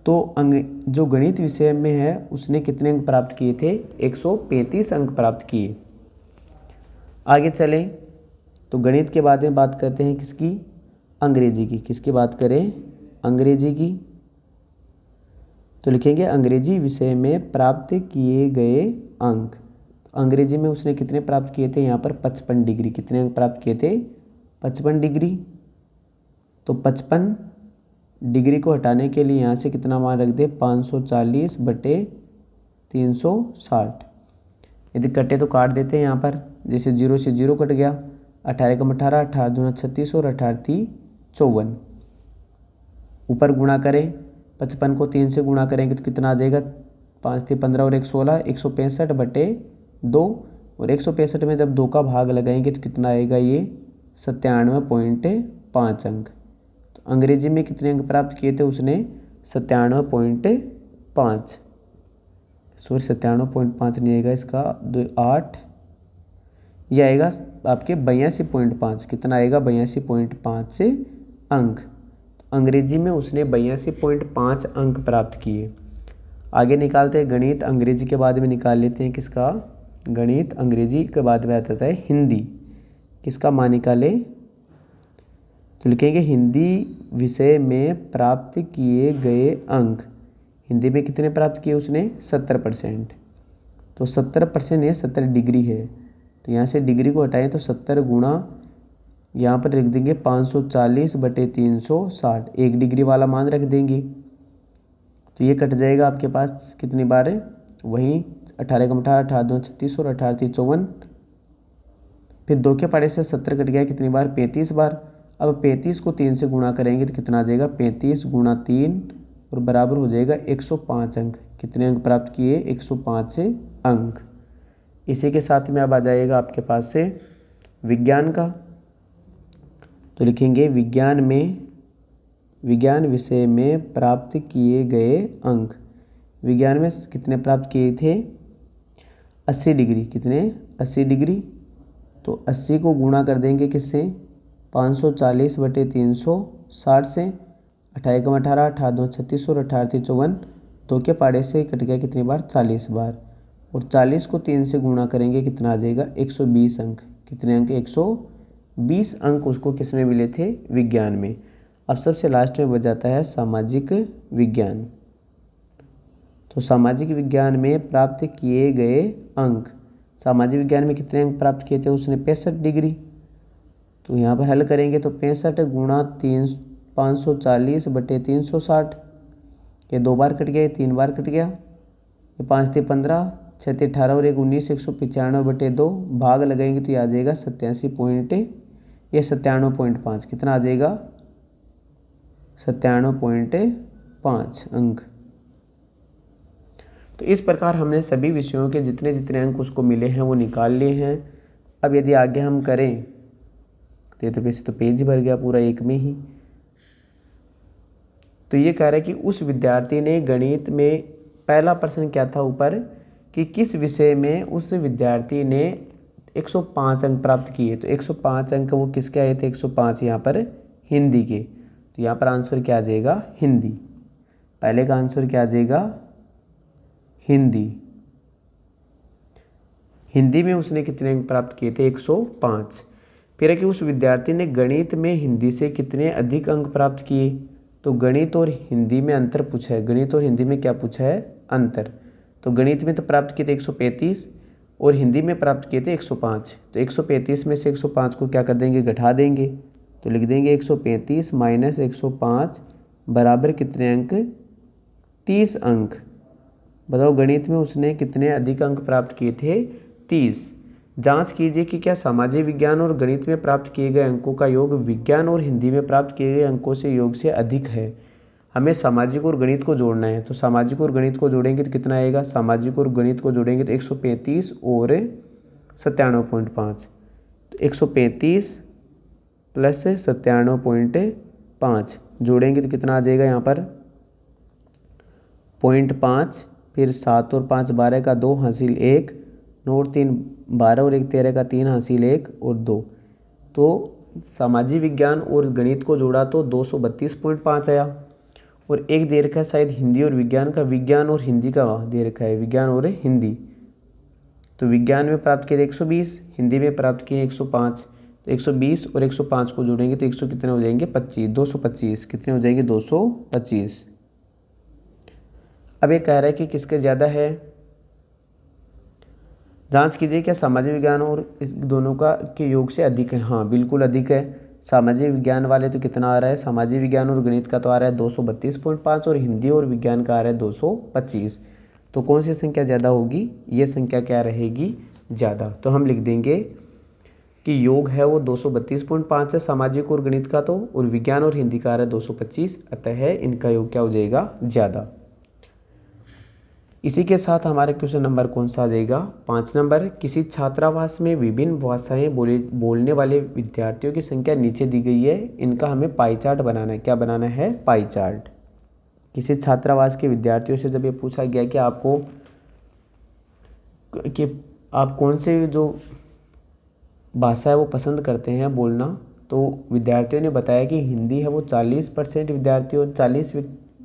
तो जो गणित विषय में है उसने कितने अंक प्राप्त किए थे? 135 अंक प्राप्त किए। आगे चलें तो गणित के बाद में बात करते हैं किसकी? अंग्रेजी की। किसकी बात करें? अंग्रेजी की। तो लिखेंगे अंग्रेजी विषय में प्राप्त किए गए अंक। अंग्रेजी में उसने कितने प्राप्त किए थे? यहाँ पर 55 डिग्री। कितने अंक प्राप्त किए थे? 55 डिग्री। तो 55 डिग्री को हटाने के लिए यहाँ से कितना मान रख दे? 540/360। यदि कटे तो काट देते हैं यहाँ पर। जैसे 0 से 0 कट गया, 18 एकम 18, 18 दूना 36, और 18 3 54। ऊपर गुणा करें, 55 को 3 से गुणा करेंगे तो कितना आ जाएगा? 5 3 15 और 1 16, 165/2। और 165 में जब 2 का भाग लगाएंगे तो कितना आएगा? ये 97.5 अंक। तो अंग्रेजी में कितने अंक प्राप्त किए थे उसने? 97.5। सॉरी 97.5 नहीं आएगा, इसका 8, यह आएगा आपके 82.5। कितना आएगा? 82.5 अंक। अंग्रेजी में उसने 82.5 अंक प्राप्त किए। आगे निकालते हैं गणित अंग्रेजी के बाद में निकाल लेते हैं किसका? गणित अंग्रेजी के बाद में आता है हिंदी। किसका मान निकाले? तो लिखेंगे हिंदी विषय में प्राप्त किए गए अंक। हिंदी में कितने प्राप्त किए उसने? 70%। तो 70% ये 70 डिग्री है, तो यहाँ से डिग्री को हटाएं तो 70 गुणा यहाँ पर रख देंगे 540/360। 1 डिग्री वाला मान रख देंगे, तो ये कट जाएगा आपके पास कितनी बार है? वहीं 18 एकम 18, 18 दूना 36, और 18 3 54। फिर 2 के पाड़े से 70 कट गया कितनी बार? 35 बार। अब 35 को 3 से गुणा करेंगे तो कितना आ जाएगा? 35 गुणा 3, और बराबर हो जाएगा 105 अंक। कितने अंक प्राप्त किए? 105 अंक। इसी के साथ में अब आ जाएगा आपके पास से विज्ञान का। तो लिखेंगे विज्ञान विषय में प्राप्त किए गए अंक। विज्ञान में कितने प्राप्त किए थे? 80 डिग्री। कितने? 80 डिग्री। तो 80 को गुणा कर देंगे किससे? 540/360 से। 18 एकम 18, 18 दो 36 और 18 3 54, 2 के पाड़े से कट गया कितनी बार, 40 बार। और 40 को 3 से गुणा करेंगे कितना आ जाएगा, 120 अंक। कितने अंक, 120 अंक उसको किस में मिले थे, विज्ञान में। अब सबसे लास्ट में बच जाता है सामाजिक विज्ञान। तो सामाजिक विज्ञान में प्राप्त किए गए अंक, सामाजिक विज्ञान में कितने अंक प्राप्त किए थे उसने, 65 डिग्री। तो यहाँ पर हल करेंगे तो 65 गुणा 540 बटे 360, ये 2 बार कट गया, ये 3 बार कट गया, ये 5 × 15, 6 × 18 और 1 19, 195 बटे 2, भाग लगाएंगे तो ये आ जाएगा 97.5, कितना आ जाएगा, 97.5 अंक। तो इस प्रकार हमने सभी विषयों के जितने जितने अंक उसको मिले हैं वो निकाल लिए हैं। अब यदि आगे हम करें तो ये तो वैसे तो पेज ही भर गया पूरा एक में ही। तो ये कह रहा है कि उस विद्यार्थी ने गणित में, पहला प्रश्न क्या था ऊपर, कि किस विषय में उस विद्यार्थी ने 105 अंक प्राप्त किए। तो 105 अंक वो किसके आए थे, 105 यहाँ पर हिंदी के। तो यहाँ पर आंसर क्या आ जाएगा, हिंदी। पहले का आंसर क्या आ जाएगा, हिंदी। हिंदी में उसने कितने अंक प्राप्त किए थे, 105। फिर है कि उस विद्यार्थी ने गणित में हिंदी से कितने अधिक अंक प्राप्त किए। तो गणित और हिंदी में अंतर पूछा है, गणित और हिंदी में क्या पूछा है, अंतर। तो गणित में तो प्राप्त किए थे 135 और हिंदी में प्राप्त किए थे 105। तो 135 में से 105 को क्या कर देंगे, घटा देंगे। तो लिख देंगे 135 माइनस 105 बराबर कितने अंक, 30 अंक। बताओ गणित में उसने कितने अधिक अंक प्राप्त किए थे, 30। जांच कीजिए कि क्या सामाजिक विज्ञान और गणित में प्राप्त किए गए अंकों का योग विज्ञान और हिंदी में प्राप्त किए गए अंकों से योग से अधिक है। हमें सामाजिक और गणित को जोड़ना है। तो सामाजिक और गणित को जोड़ेंगे तो कितना आएगा, सामाजिक और गणित को जोड़ेंगे तो 135 और 97.5। तो 135 प्लस 97.5 जोड़ेंगे तो कितना आ जाएगा यहाँ पर, 0.5, फिर 7 और 5 12 का 2 हासिल 1, 9 और 3 12 और 1 13 का 3 हासिल 1 और 2। तो सामाजिक विज्ञान और गणित को जोड़ा तो 232.5 आया। और एक दे रखा है शायद हिंदी और विज्ञान का, विज्ञान और हिंदी का दे रखा है, विज्ञान और हिंदी। तो विज्ञान में प्राप्त किए 120, हिंदी में प्राप्त किए 105। तो 120 और 105 को जोड़ेंगे तो 100 कितने हो जाएंगे, 25, 225 कितने हो जाएंगे, 225। अब ये कह रहा है कि किसके ज़्यादा है। जांच कीजिए क्या सामाजिक विज्ञान और इस दोनों का के योग से अधिक है। हाँ बिल्कुल अधिक है। सामाजिक विज्ञान वाले तो कितना आ रहा है, सामाजिक विज्ञान और गणित का तो आ रहा है 232.5 और हिंदी और विज्ञान का आ रहा है 225। तो कौन सी संख्या ज़्यादा होगी, ये संख्या क्या रहेगी, ज़्यादा। तो हम लिख देंगे कि योग है वो 232.5 है सामाजिक और गणित का, तो और विज्ञान और हिंदी का आ रहा है 225, अतः इनका योग क्या हो जाएगा, ज़्यादा। इसी के साथ हमारे क्वेश्चन नंबर कौन सा आ जाएगा, 5 नंबर। किसी छात्रावास में विभिन्न भाषाएं बोलने वाले विद्यार्थियों की संख्या नीचे दी गई है, इनका हमें पाई चार्ट बनाना है। क्या बनाना है, पाई चार्ट। किसी छात्रावास के विद्यार्थियों से जब ये पूछा गया कि आपको कि आप कौन से जो भाषा है वो पसंद करते हैं बोलना, तो विद्यार्थियों ने बताया कि हिंदी है वो 40% विद्यार्थियों 40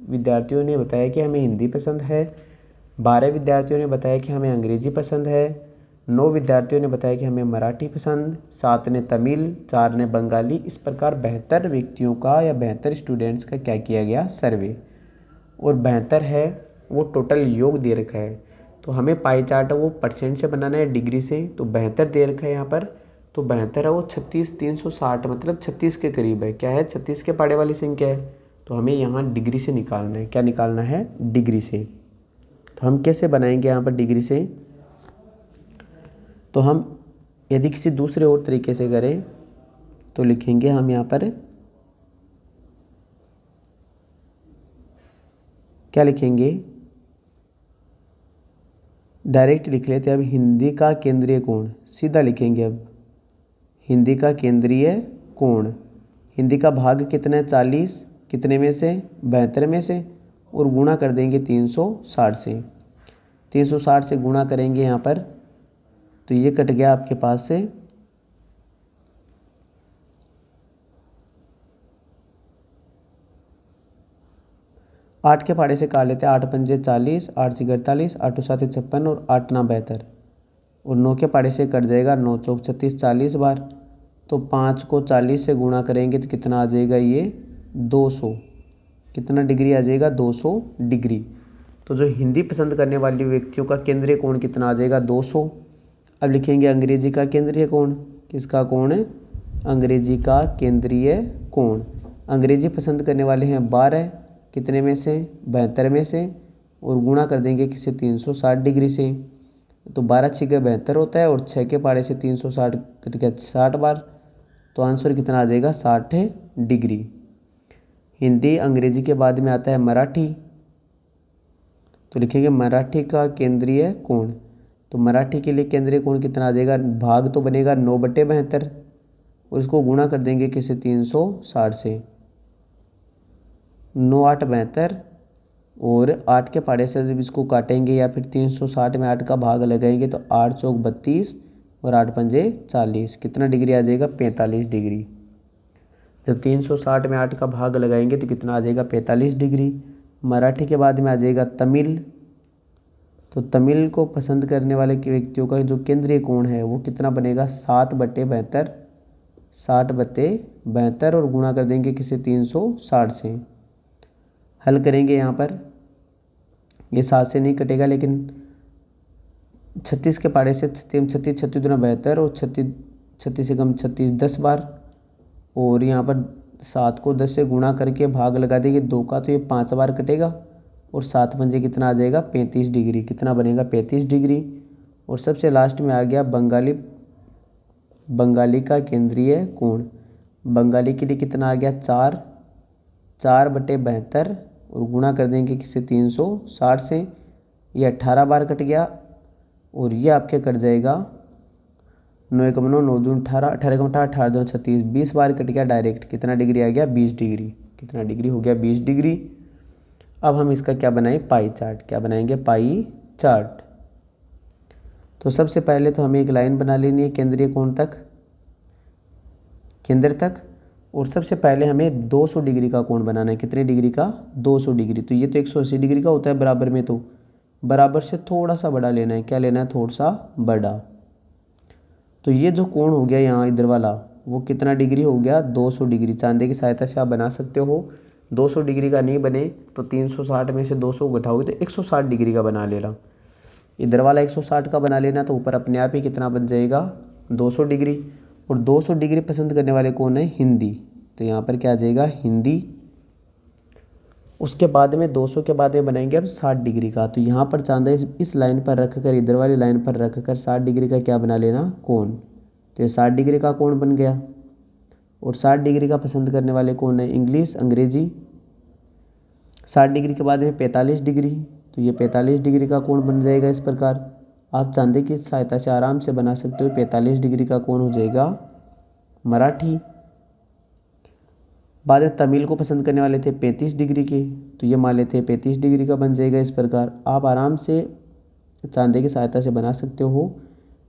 विद्यार्थियों ने बताया कि हमें हिंदी पसंद है। 12 विद्यार्थियों ने बताया कि हमें अंग्रेजी पसंद है। 9 विद्यार्थियों ने बताया कि हमें मराठी पसंद, 7 ने तमिल, 4 ने बंगाली। इस प्रकार 72 व्यक्तियों का या 72 स्टूडेंट्स का क्या किया गया, सर्वे। और 72 है वो टोटल योग दे रखा है। तो हमें पाई चार्ट वो परसेंट से बनाना है, डिग्री से। तो 72 दे रखा है यहाँ पर, तो 72 है वो 36 360 मतलब 36 के करीब है। क्या है, 36 के पाड़े वाली संख्या है। तो हमें यहाँ डिग्री से निकालना है। क्या निकालना है, डिग्री से। तो हम कैसे बनाएंगे यहाँ पर डिग्री से, तो हम यदि किसी दूसरे और तरीके से करें तो लिखेंगे हम यहाँ पर, क्या लिखेंगे, डायरेक्ट लिख लेते हैं। अब हिंदी का केंद्रीय कोण सीधा लिखेंगे। अब हिंदी का केंद्रीय कोण, हिंदी का भाग कितना है, 40 कितने में से, 72 में से, और गुणा कर देंगे 360 से। 360 से गुणा करेंगे यहाँ पर, तो ये कट गया आपके पास से, 8 के पहाड़े से काट लेते हैं। 8 पंजे 40, 8 छः 48, 8 7 56 और 8 9 72। और 9 के पहाड़े से कट जाएगा, 9 चौक 36, 40 बार। तो 5 को 40 से गुणा करेंगे तो कितना आ जाएगा, ये 200। कितना डिग्री आ जाएगा, 200 डिग्री। तो जो हिंदी पसंद करने वाले व्यक्तियों का केंद्रीय कोण कितना आ जाएगा, 200। अब लिखेंगे अंग्रेजी का केंद्रीय कोण। किसका कोण है, अंग्रेजी का केंद्रीय कोण। अंग्रेजी पसंद करने वाले हैं 12, कितने में से, 72 में से, और गुणा कर देंगे किसे, 360 डिग्री से। तो 12 6 के 72 होता है और 6 के पहाड़े से 360 कट गया 60 बार। तो आंसर कितना आ जाएगा, 60 डिग्री। हिंदी अंग्रेजी के बाद में आता है मराठी। तो लिखेंगे मराठी का केंद्रीय कोण। तो मराठी के लिए केंद्रीय कोण कितना आ जाएगा, भाग तो बनेगा 9/72, उसको गुणा कर देंगे किसे, 360 से। 9 8 72 और 8 के पहाड़े से जब इसको काटेंगे या फिर 360 में 8 का भाग लगाएंगे तो 8 चौक 32 और 8 पंजे 40। कितना डिग्री आ जाएगा, 45 डिग्री। जब 360 में 8 का भाग लगाएंगे तो कितना आ जाएगा, 45 डिग्री। मराठी के बाद में आ जाएगा तमिल। तो तमिल को पसंद करने वाले व्यक्तियों का जो केंद्रीय कोण है वो कितना बनेगा, 7/72। 7/72 और गुणा कर देंगे किसे, 360 से। हल करेंगे यहाँ पर, ये 7 से नहीं कटेगा, लेकिन 36 के पहाड़े से 36 36 दूना 72 और 36 36 से कम 36 10 बार। और यहाँ पर 7 को 10 से गुणा करके भाग लगा देंगे 2 का, तो ये 5 बार कटेगा। और 7 पंजे कितना आ जाएगा, 35 डिग्री। कितना बनेगा, 35 डिग्री। और सबसे लास्ट में आ गया बंगाली का केंद्रीय कोण। बंगाली के लिए कितना आ गया, 4/72 और गुणा कर देंगे किसे, 360 से। ये 18 बार कट गया और ये आपके कट जाएगा 9 1 9 9 2 18, 18 18 18 2 36, 20 बार कट गया डायरेक्ट। कितना डिग्री आ गया, 20 डिग्री। कितना डिग्री हो गया, 20 डिग्री। अब हम इसका क्या बनाएं, पाई चार्ट। क्या बनाएंगे, पाई चार्ट। तो सबसे पहले तो हमें एक लाइन बना लेनी है केंद्रीय कोण तक, केंद्र तक। और सबसे पहले हमें 200 डिग्री का कोण बनाना है। कितने डिग्री का, 200 डिग्री। तो ये तो 180 डिग्री का होता है बराबर में, तो बराबर से थोड़ा सा बड़ा लेना है। क्या लेना है, थोड़ा सा बड़ा। तो ये जो कोण हो गया यहाँ इधर वाला, वो कितना डिग्री हो गया, 200 डिग्री। चांदे की सहायता से आप बना सकते हो। 200 डिग्री का नहीं बने तो 360 में से 200 घटाओगे तो 160 डिग्री का बना लेना। इधर वाला 160 का बना लेना, तो ऊपर अपने आप ही कितना बन जाएगा, 200 डिग्री। और 200 डिग्री पसंद करने वाले कौन है, हिंदी। तो यहाँ पर क्या आ जाएगा, हिंदी। उसके बाद में 200 के बाद में बनाएंगे अब 60 डिग्री का। तो यहाँ पर चांदा इस लाइन पर रख कर, इधर वाली लाइन पर रख कर 60 डिग्री का क्या बना लेना, कोण। तो ये 60 डिग्री का कोण बन गया। और 60 डिग्री का पसंद करने वाले कौन है, इंग्लिश, अंग्रेजी। 60 डिग्री के बाद में 45 डिग्री। तो ये 45 डिग्री का कोण बन जाएगा इस प्रकार। आप चांदे की सहायता से आराम से बना सकते हो। 45 डिग्री का कोण हो जाएगा मराठी। बाद में तमिल को पसंद करने वाले थे 35 डिग्री के, तो ये मान लेते हैं 35 डिग्री का बन जाएगा इस प्रकार। आप आराम से चांदे की सहायता से बना सकते हो।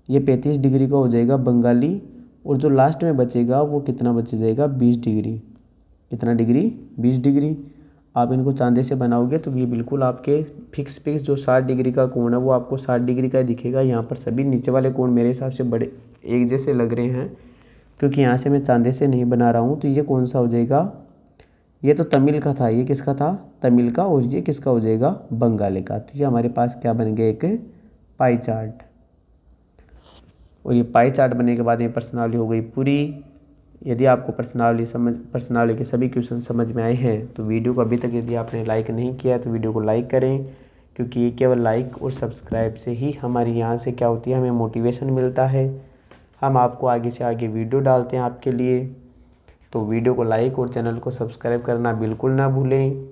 ये 35 डिग्री का हो जाएगा बंगाली। और जो लास्ट में बचेगा वो कितना बच जाएगा, 20 डिग्री। कितना डिग्री, 20 डिग्री। आप इनको चांदे से बनाओगे तो ये बिल्कुल आपके फिक्स जो 60 डिग्री का कोण है वो आपको 60 डिग्री का दिखेगा। यहाँ पर सभी नीचे वाले कोण मेरे हिसाब से बड़े एक जैसे लग रहे हैं, क्योंकि यहाँ से मैं चांदे से नहीं बना रहा हूँ। तो ये कौन सा हो जाएगा, ये तो तमिल का था, ये किसका था, तमिल का। और ये किसका हो जाएगा, बंगाली का। तो ये हमारे पास क्या बन गया, एक पाई चार्ट। और ये पाई चार्ट बनने के बाद ये प्रश्नावली हो गई पूरी। यदि आपको प्रश्नावली के सभी क्वेश्चन समझ में आए हैं तो वीडियो को अभी तक यदि आपने लाइक नहीं किया है तो वीडियो को लाइक करें, क्योंकि ये केवल लाइक और सब्सक्राइब से ही हमारी यहाँ से क्या होती है, हमें मोटिवेशन मिलता है। हम आपको आगे से आगे वीडियो डालते हैं आपके लिए। तो वीडियो को लाइक और चैनल को सब्सक्राइब करना बिल्कुल ना भूलें।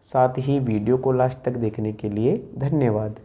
साथ ही वीडियो को लास्ट तक देखने के लिए धन्यवाद।